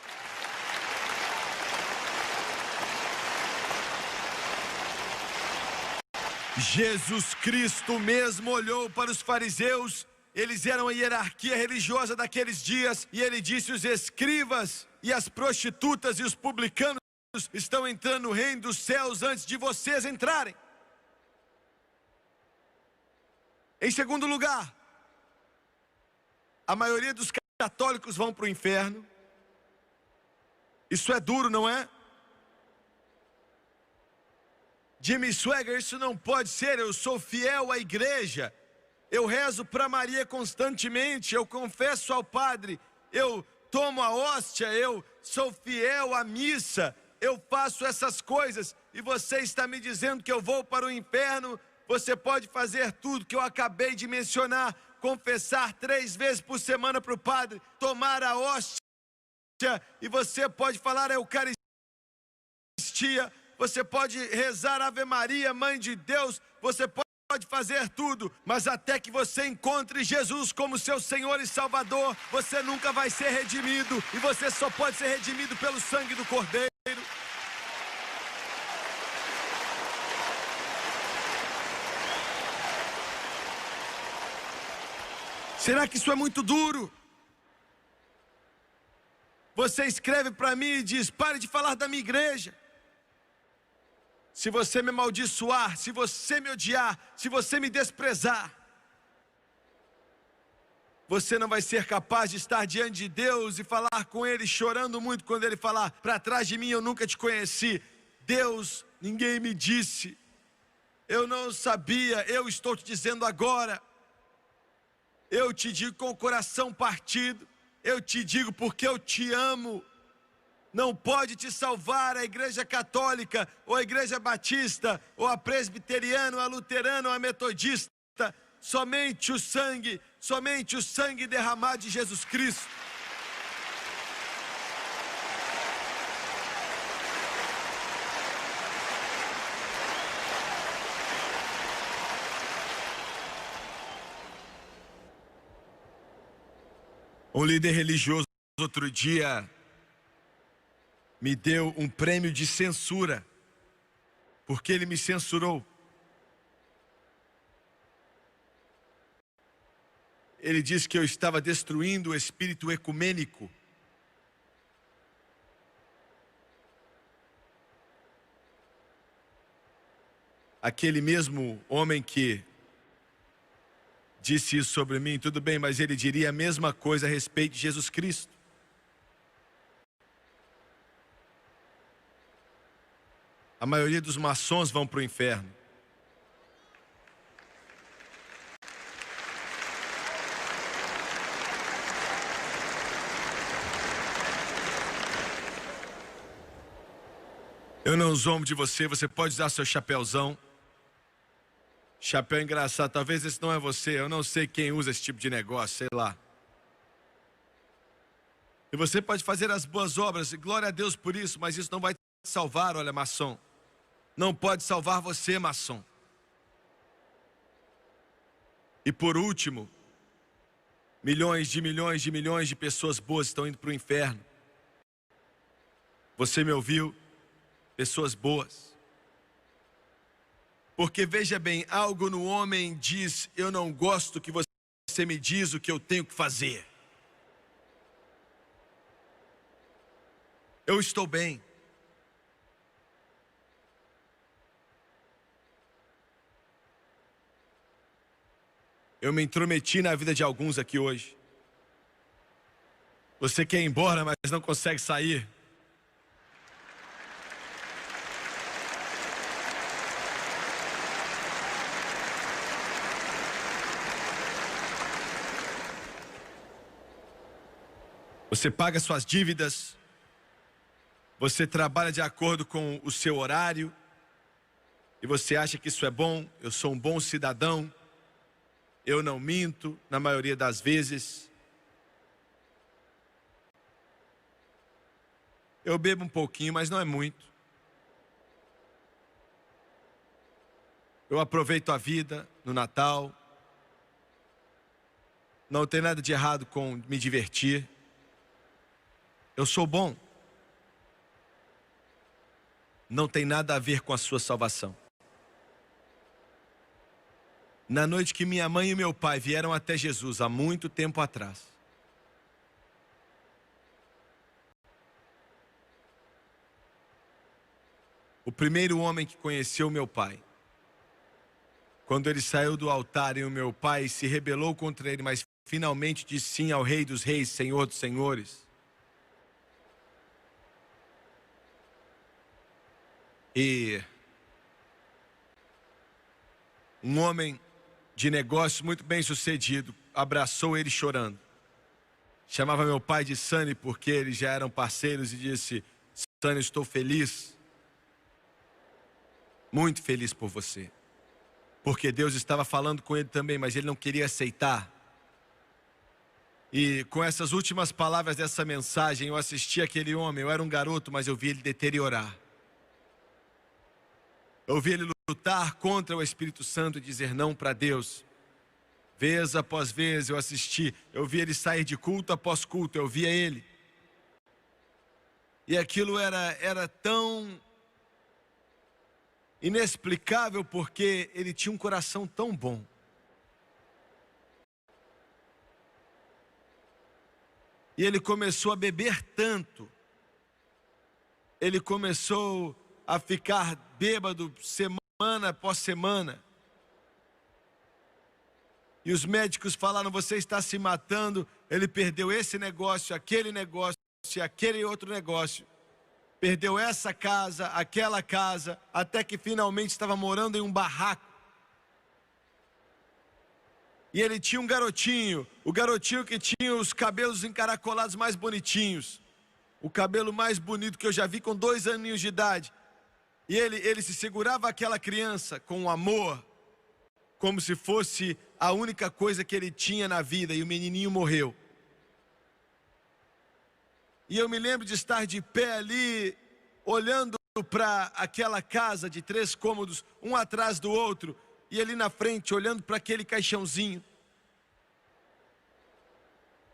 Jesus Cristo mesmo olhou para os fariseus. Eles eram a hierarquia religiosa daqueles dias, e ele disse: os escribas e as prostitutas e os publicanos estão entrando no reino dos céus antes de vocês entrarem. Em segundo lugar, a maioria dos católicos vão para o inferno. Isso é duro, não é? Jimmy Swaggart, isso não pode ser. Eu sou fiel à igreja. Eu rezo para Maria constantemente, eu confesso ao Padre, eu tomo a hóstia, eu sou fiel à missa, eu faço essas coisas, e você está me dizendo que eu vou para o inferno? Você pode fazer tudo que eu acabei de mencionar, confessar 3 vezes por semana para o Padre, tomar a hóstia, e você pode falar a Eucaristia, você pode rezar Ave Maria, Mãe de Deus, você pode fazer tudo, mas até que você encontre Jesus como seu Senhor e Salvador, você nunca vai ser redimido, e você só pode ser redimido pelo sangue do Cordeiro. Será que isso é muito duro? Você escreve para mim e diz: pare de falar da minha igreja. Se você me amaldiçoar, se você me odiar, se você me desprezar, você não vai ser capaz de estar diante de Deus e falar com Ele, chorando muito quando Ele falar: para trás de mim eu nunca te conheci. Deus, ninguém me disse, eu não sabia, eu estou te dizendo agora. Eu te digo com o coração partido, eu te digo porque eu te amo. Não pode te salvar a igreja católica, ou a igreja batista, ou a presbiteriana, ou a luterana, ou a metodista. Somente o sangue derramado de Jesus Cristo. Um líder religioso outro dia me deu um prêmio de censura, porque ele me censurou. Ele disse que eu estava destruindo o espírito ecumênico. Aquele mesmo homem que disse isso sobre mim, tudo bem, mas ele diria a mesma coisa a respeito de Jesus Cristo. A maioria dos maçons vão para o inferno. Eu não zombo de você, você pode usar seu chapéuzão. Chapéu engraçado, talvez esse não é você, eu não sei quem usa esse tipo de negócio, sei lá. E você pode fazer as boas obras, e glória a Deus por isso, mas isso não vai te salvar, olha, maçom. Não pode salvar você, maçom. E por último, milhões de pessoas boas estão indo para o inferno. Você me ouviu? Pessoas boas. Porque veja bem, algo no homem diz: eu não gosto que você me diz o que eu tenho que fazer. Eu estou bem. Eu me intrometi na vida de alguns aqui hoje. Você quer ir embora, mas não consegue sair. Você paga suas dívidas. Você trabalha de acordo com o seu horário. E você acha que isso é bom. Eu sou um bom cidadão. Eu não minto, na maioria das vezes. Eu bebo um pouquinho, mas não é muito. Eu aproveito a vida no Natal. Não tem nada de errado com me divertir. Eu sou bom. Não tem nada a ver com a sua salvação. Na noite que minha mãe e meu pai vieram até Jesus, há muito tempo atrás, o primeiro homem que conheceu meu pai, quando ele saiu do altar e o meu pai se rebelou contra ele, mas finalmente disse sim ao Rei dos Reis, Senhor dos Senhores, e um homem de negócio muito bem sucedido abraçou ele chorando. Chamava meu pai de Sonny porque eles já eram parceiros e disse: Sonny, estou feliz, muito feliz por você. Porque Deus estava falando com ele também, mas ele não queria aceitar. E com essas últimas palavras dessa mensagem, eu assisti aquele homem. Eu era um garoto, mas eu vi ele deteriorar. Eu vi ele lutar contra o Espírito Santo e dizer não para Deus. Vez após vez eu assisti. Eu vi ele sair de culto após culto. Eu via ele. E aquilo era tão inexplicável porque ele tinha um coração tão bom. E ele começou a beber tanto. Ele começou a ficar bêbado semana após semana. E os médicos falaram: você está se matando. Ele perdeu esse negócio, aquele negócio e aquele outro negócio. Perdeu essa casa, aquela casa, até que finalmente estava morando em um barraco. E ele tinha um garotinho, o garotinho que tinha os cabelos encaracolados mais bonitinhos. O cabelo mais bonito que eu já vi com 2 aninhos de idade. E ele se segurava aquela criança com amor, como se fosse a única coisa que ele tinha na vida, e o menininho morreu. E eu me lembro de estar de pé ali, olhando para aquela casa de 3 cômodos, um atrás do outro, e ali na frente, olhando para aquele caixãozinho.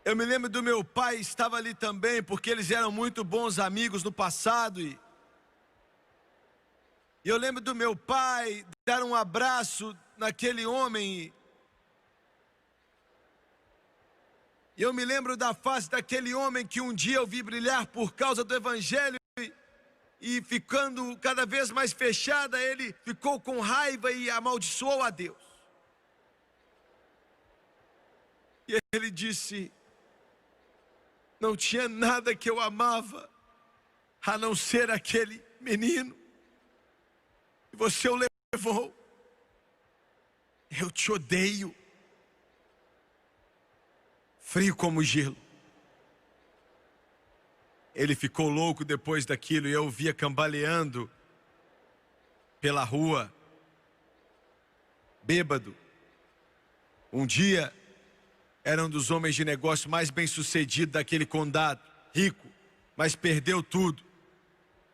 Eu me lembro do meu pai, estava ali também, porque eles eram muito bons amigos no passado. E eu lembro do meu pai dar um abraço naquele homem. E eu me lembro da face daquele homem que um dia eu vi brilhar por causa do Evangelho. E ficando cada vez mais fechada, ele ficou com raiva e amaldiçoou a Deus. E ele disse: não tinha nada que eu amava a não ser aquele menino. E você o levou. Eu te odeio. Frio como gelo. Ele ficou louco depois daquilo e eu o via cambaleando pela rua, bêbado. Um dia, era um dos homens de negócio mais bem-sucedidos daquele condado, rico, mas perdeu tudo,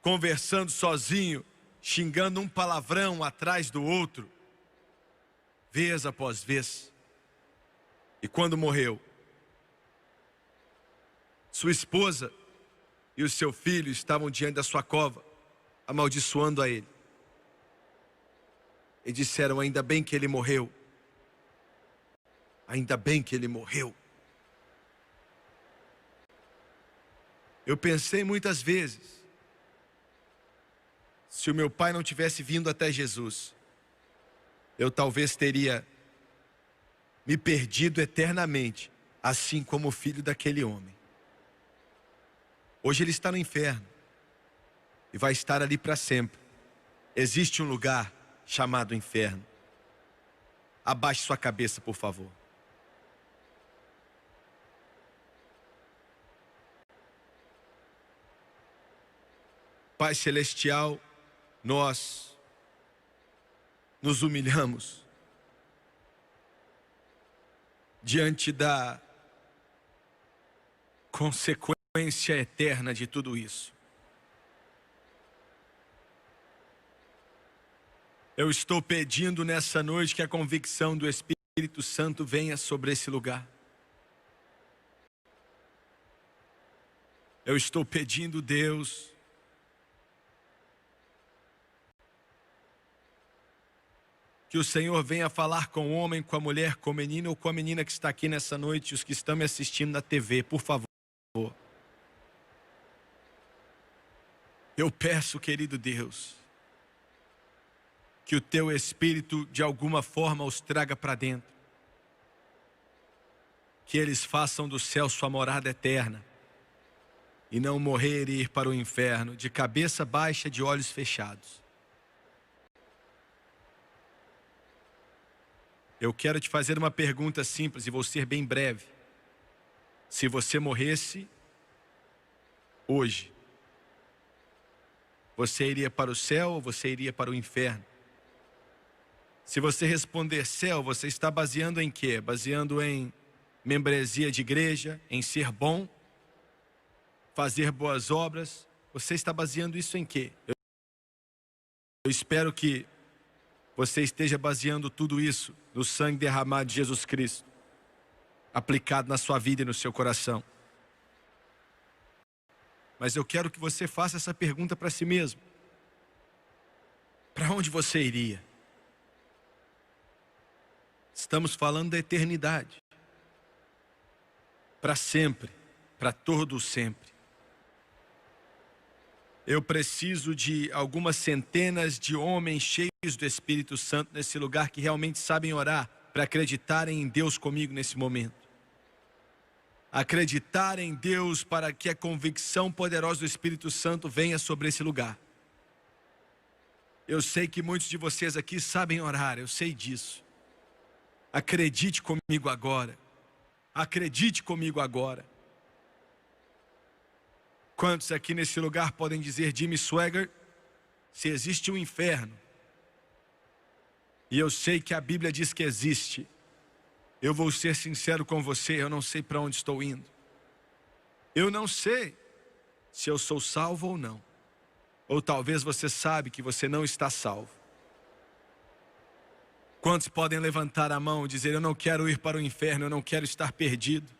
conversando sozinho, xingando um palavrão atrás do outro, vez após vez. E quando morreu, sua esposa e o seu filho estavam diante da sua cova, amaldiçoando a ele. E disseram: ainda bem que ele morreu. Ainda bem que ele morreu. Eu pensei muitas vezes, se o meu pai não tivesse vindo até Jesus, eu talvez teria me perdido eternamente, assim como o filho daquele homem. Hoje ele está no inferno e vai estar ali para sempre. Existe um lugar chamado inferno. Abaixe sua cabeça, por favor. Pai Celestial, nós nos humilhamos diante da consequência eterna de tudo isso. Eu estou pedindo nessa noite que a convicção do Espírito Santo venha sobre esse lugar. Eu estou pedindo, Deus, que o Senhor venha falar com o homem, com a mulher, com o menino ou com a menina que está aqui nessa noite, os que estão me assistindo na TV, por favor. Eu peço, querido Deus, que o teu Espírito de alguma forma os traga para dentro. Que eles façam do céu sua morada eterna e não morrer e ir para o inferno, de cabeça baixa, de olhos fechados. Eu quero te fazer uma pergunta simples e vou ser bem breve. Se você morresse hoje, você iria para o céu ou você iria para o inferno? Se você responder céu, você está baseando em quê? Baseando em membresia de igreja, em ser bom, fazer boas obras. Você está baseando isso em quê? Eu espero que você esteja baseando tudo isso no sangue derramado de Jesus Cristo, aplicado na sua vida e no seu coração. Mas eu quero que você faça essa pergunta para si mesmo. Para onde você iria? Estamos falando da eternidade. Para sempre, para todo sempre. Eu preciso de algumas centenas de homens cheios do Espírito Santo nesse lugar que realmente sabem orar para acreditarem em Deus comigo nesse momento. Acreditar em Deus para que a convicção poderosa do Espírito Santo venha sobre esse lugar. Eu sei que muitos de vocês aqui sabem orar, eu sei disso. Acredite comigo agora. Acredite comigo agora. Quantos aqui nesse lugar podem dizer, Jimmy Swaggart, se existe um inferno, e eu sei que a Bíblia diz que existe, eu vou ser sincero com você, eu não sei para onde estou indo. Eu não sei se eu sou salvo ou não. Ou talvez você sabe que você não está salvo. Quantos podem levantar a mão e dizer, eu não quero ir para o inferno, eu não quero estar perdido.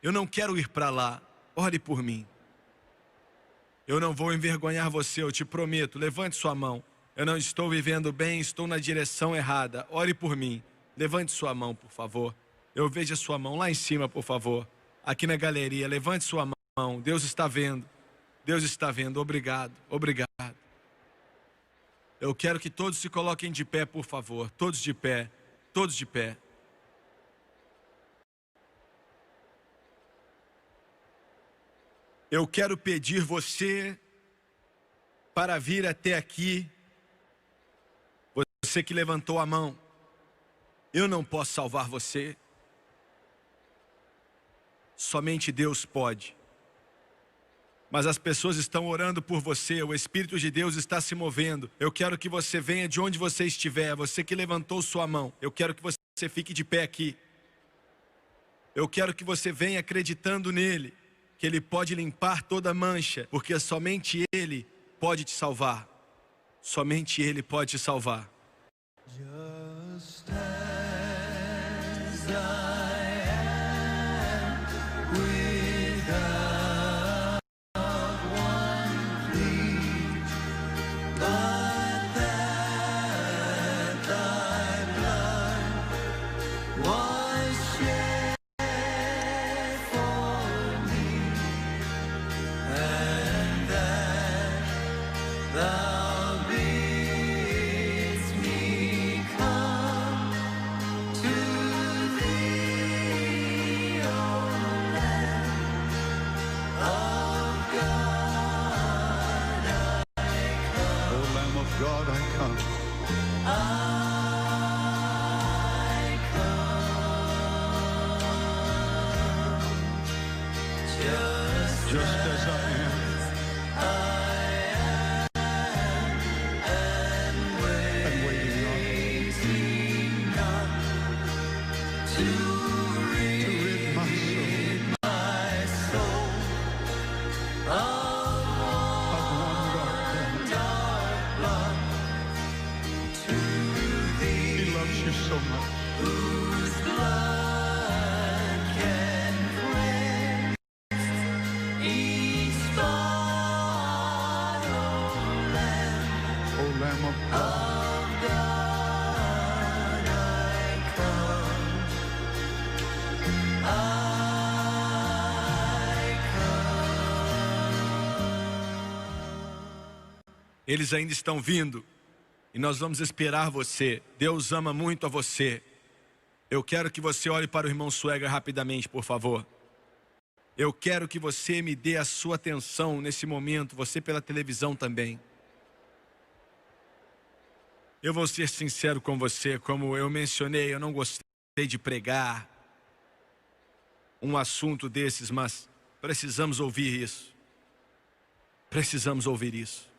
Eu não quero ir para lá, ore por mim. Eu não vou envergonhar você, eu te prometo, levante sua mão. Eu não estou vivendo bem, estou na direção errada, ore por mim. Levante sua mão, por favor. Eu vejo a sua mão lá em cima, por favor. Aqui na galeria, levante sua mão, Deus está vendo. Deus está vendo, obrigado, obrigado. Eu quero que todos se coloquem de pé, por favor. Todos de pé, todos de pé. Eu quero pedir você para vir até aqui. Você que levantou a mão. Eu não posso salvar você. Somente Deus pode. Mas as pessoas estão orando por você, o Espírito de Deus está se movendo. Eu quero que você venha de onde você estiver, você que levantou sua mão. Eu quero que você fique de pé aqui. Eu quero que você venha acreditando nele, que ele pode limpar toda mancha, porque somente ele pode te salvar. Somente ele pode te salvar. Just as I am without one plea, but that thy blood was shed for me, God, I come. Just as I am. And waiting to rid my soul of one dark moment. He loves you so much. Lamb of God, I come. Eles ainda estão vindo e nós vamos esperar você. Deus ama muito a você. Eu quero que você olhe para o irmão Swagger rapidamente, por favor. Eu quero que você me dê a sua atenção nesse momento, você pela televisão também. Eu vou ser sincero com você, como eu mencionei, eu não gostei de pregar um assunto desses, mas precisamos ouvir isso. Precisamos ouvir isso.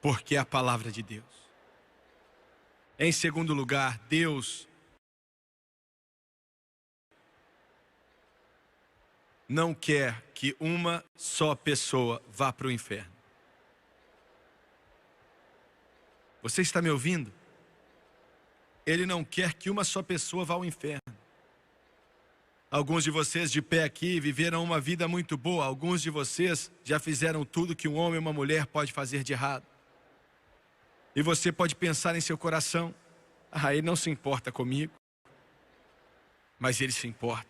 Porque é a palavra de Deus. Em segundo lugar, Deus não quer que uma só pessoa vá para o inferno. Você está me ouvindo? Ele não quer que uma só pessoa vá ao inferno. Alguns de vocês de pé aqui viveram uma vida muito boa. Alguns de vocês já fizeram tudo que um homem e uma mulher pode fazer de errado. E você pode pensar em seu coração: ah, ele não se importa comigo. Mas ele se importa.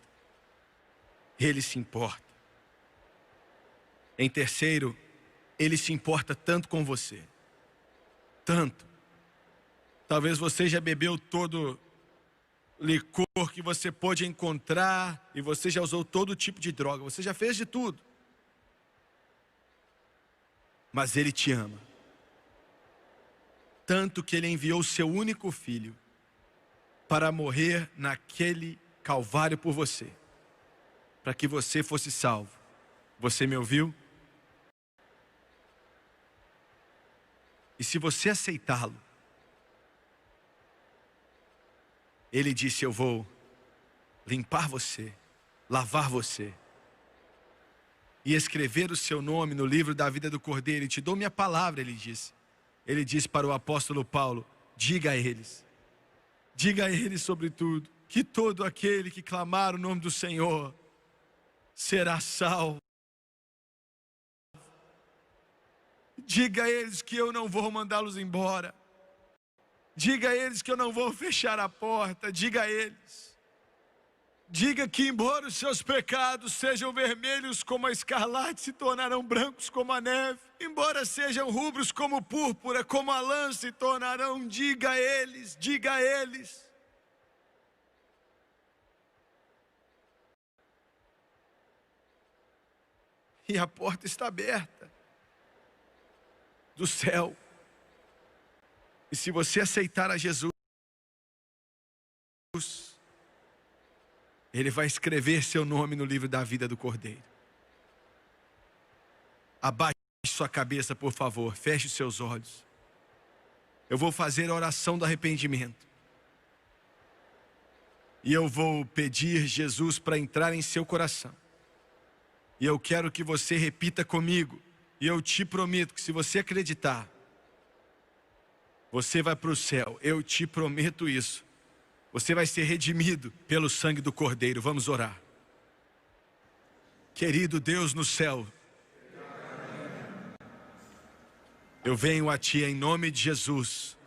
Ele se importa. Em terceiro, ele se importa tanto com você. Tanto. Talvez você já bebeu todo licor que você pôde encontrar e você já usou todo tipo de droga. Você já fez de tudo. Mas ele te ama. Tanto que ele enviou o seu único filho para morrer naquele Calvário por você. Para que você fosse salvo. Você me ouviu? E se você aceitá-lo, ele disse: eu vou limpar você, lavar você e escrever o seu nome no livro da vida do Cordeiro. E te dou minha palavra, ele disse. Ele disse para o apóstolo Paulo: diga a eles sobretudo, que todo aquele que clamar o nome do Senhor será salvo. Diga a eles que eu não vou mandá-los embora. Diga a eles que eu não vou fechar a porta. Diga a eles. Diga que embora os seus pecados sejam vermelhos como a escarlate, se tornarão brancos como a neve. Embora sejam rubros como púrpura, como a lã se tornarão. Diga a eles, diga a eles. E a porta está aberta do céu. E se você aceitar a Jesus, ele vai escrever seu nome no livro da vida do Cordeiro. Abaixe sua cabeça, por favor. Feche os seus olhos. Eu vou fazer a oração do arrependimento. E eu vou pedir Jesus para entrar em seu coração. E eu quero que você repita comigo. E eu te prometo que se você acreditar, você vai para o céu. Eu te prometo isso. Você vai ser redimido pelo sangue do Cordeiro. Vamos orar. Querido Deus no céu, eu venho a Ti em nome de Jesus.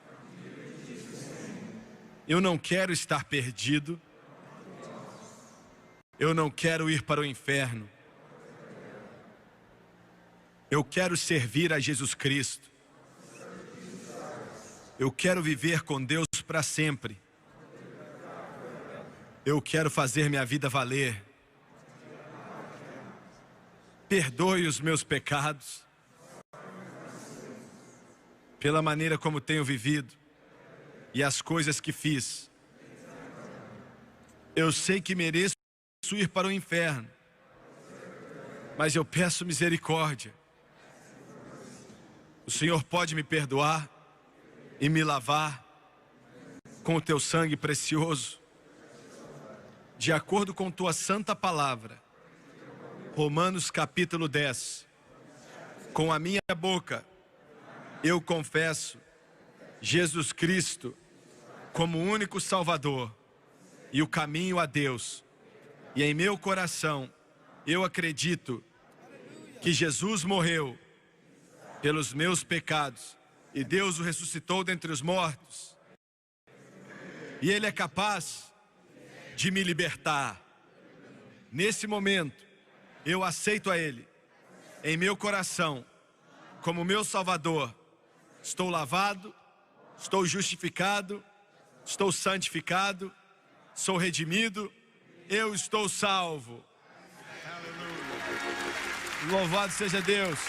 Eu não quero estar perdido. Eu não quero ir para o inferno. Eu quero servir a Jesus Cristo. Eu quero viver com Deus para sempre. Eu quero fazer minha vida valer. Perdoe os meus pecados. pela maneira como tenho vivido e as coisas que fiz. Eu sei que mereço ir para o inferno, mas eu peço misericórdia. O Senhor pode me perdoar e me lavar com o teu sangue precioso, de acordo com tua santa palavra. Romanos capítulo 10. Com a minha boca eu confesso Jesus Cristo como o único Salvador e o caminho a Deus. E em meu coração eu acredito que Jesus morreu pelos meus pecados e Deus o ressuscitou dentre os mortos. E Ele é capaz de me libertar. Nesse momento, eu aceito a Ele em meu coração como meu Salvador. Estou lavado, estou justificado, estou santificado, sou redimido, eu estou salvo. Aleluia. Louvado seja Deus.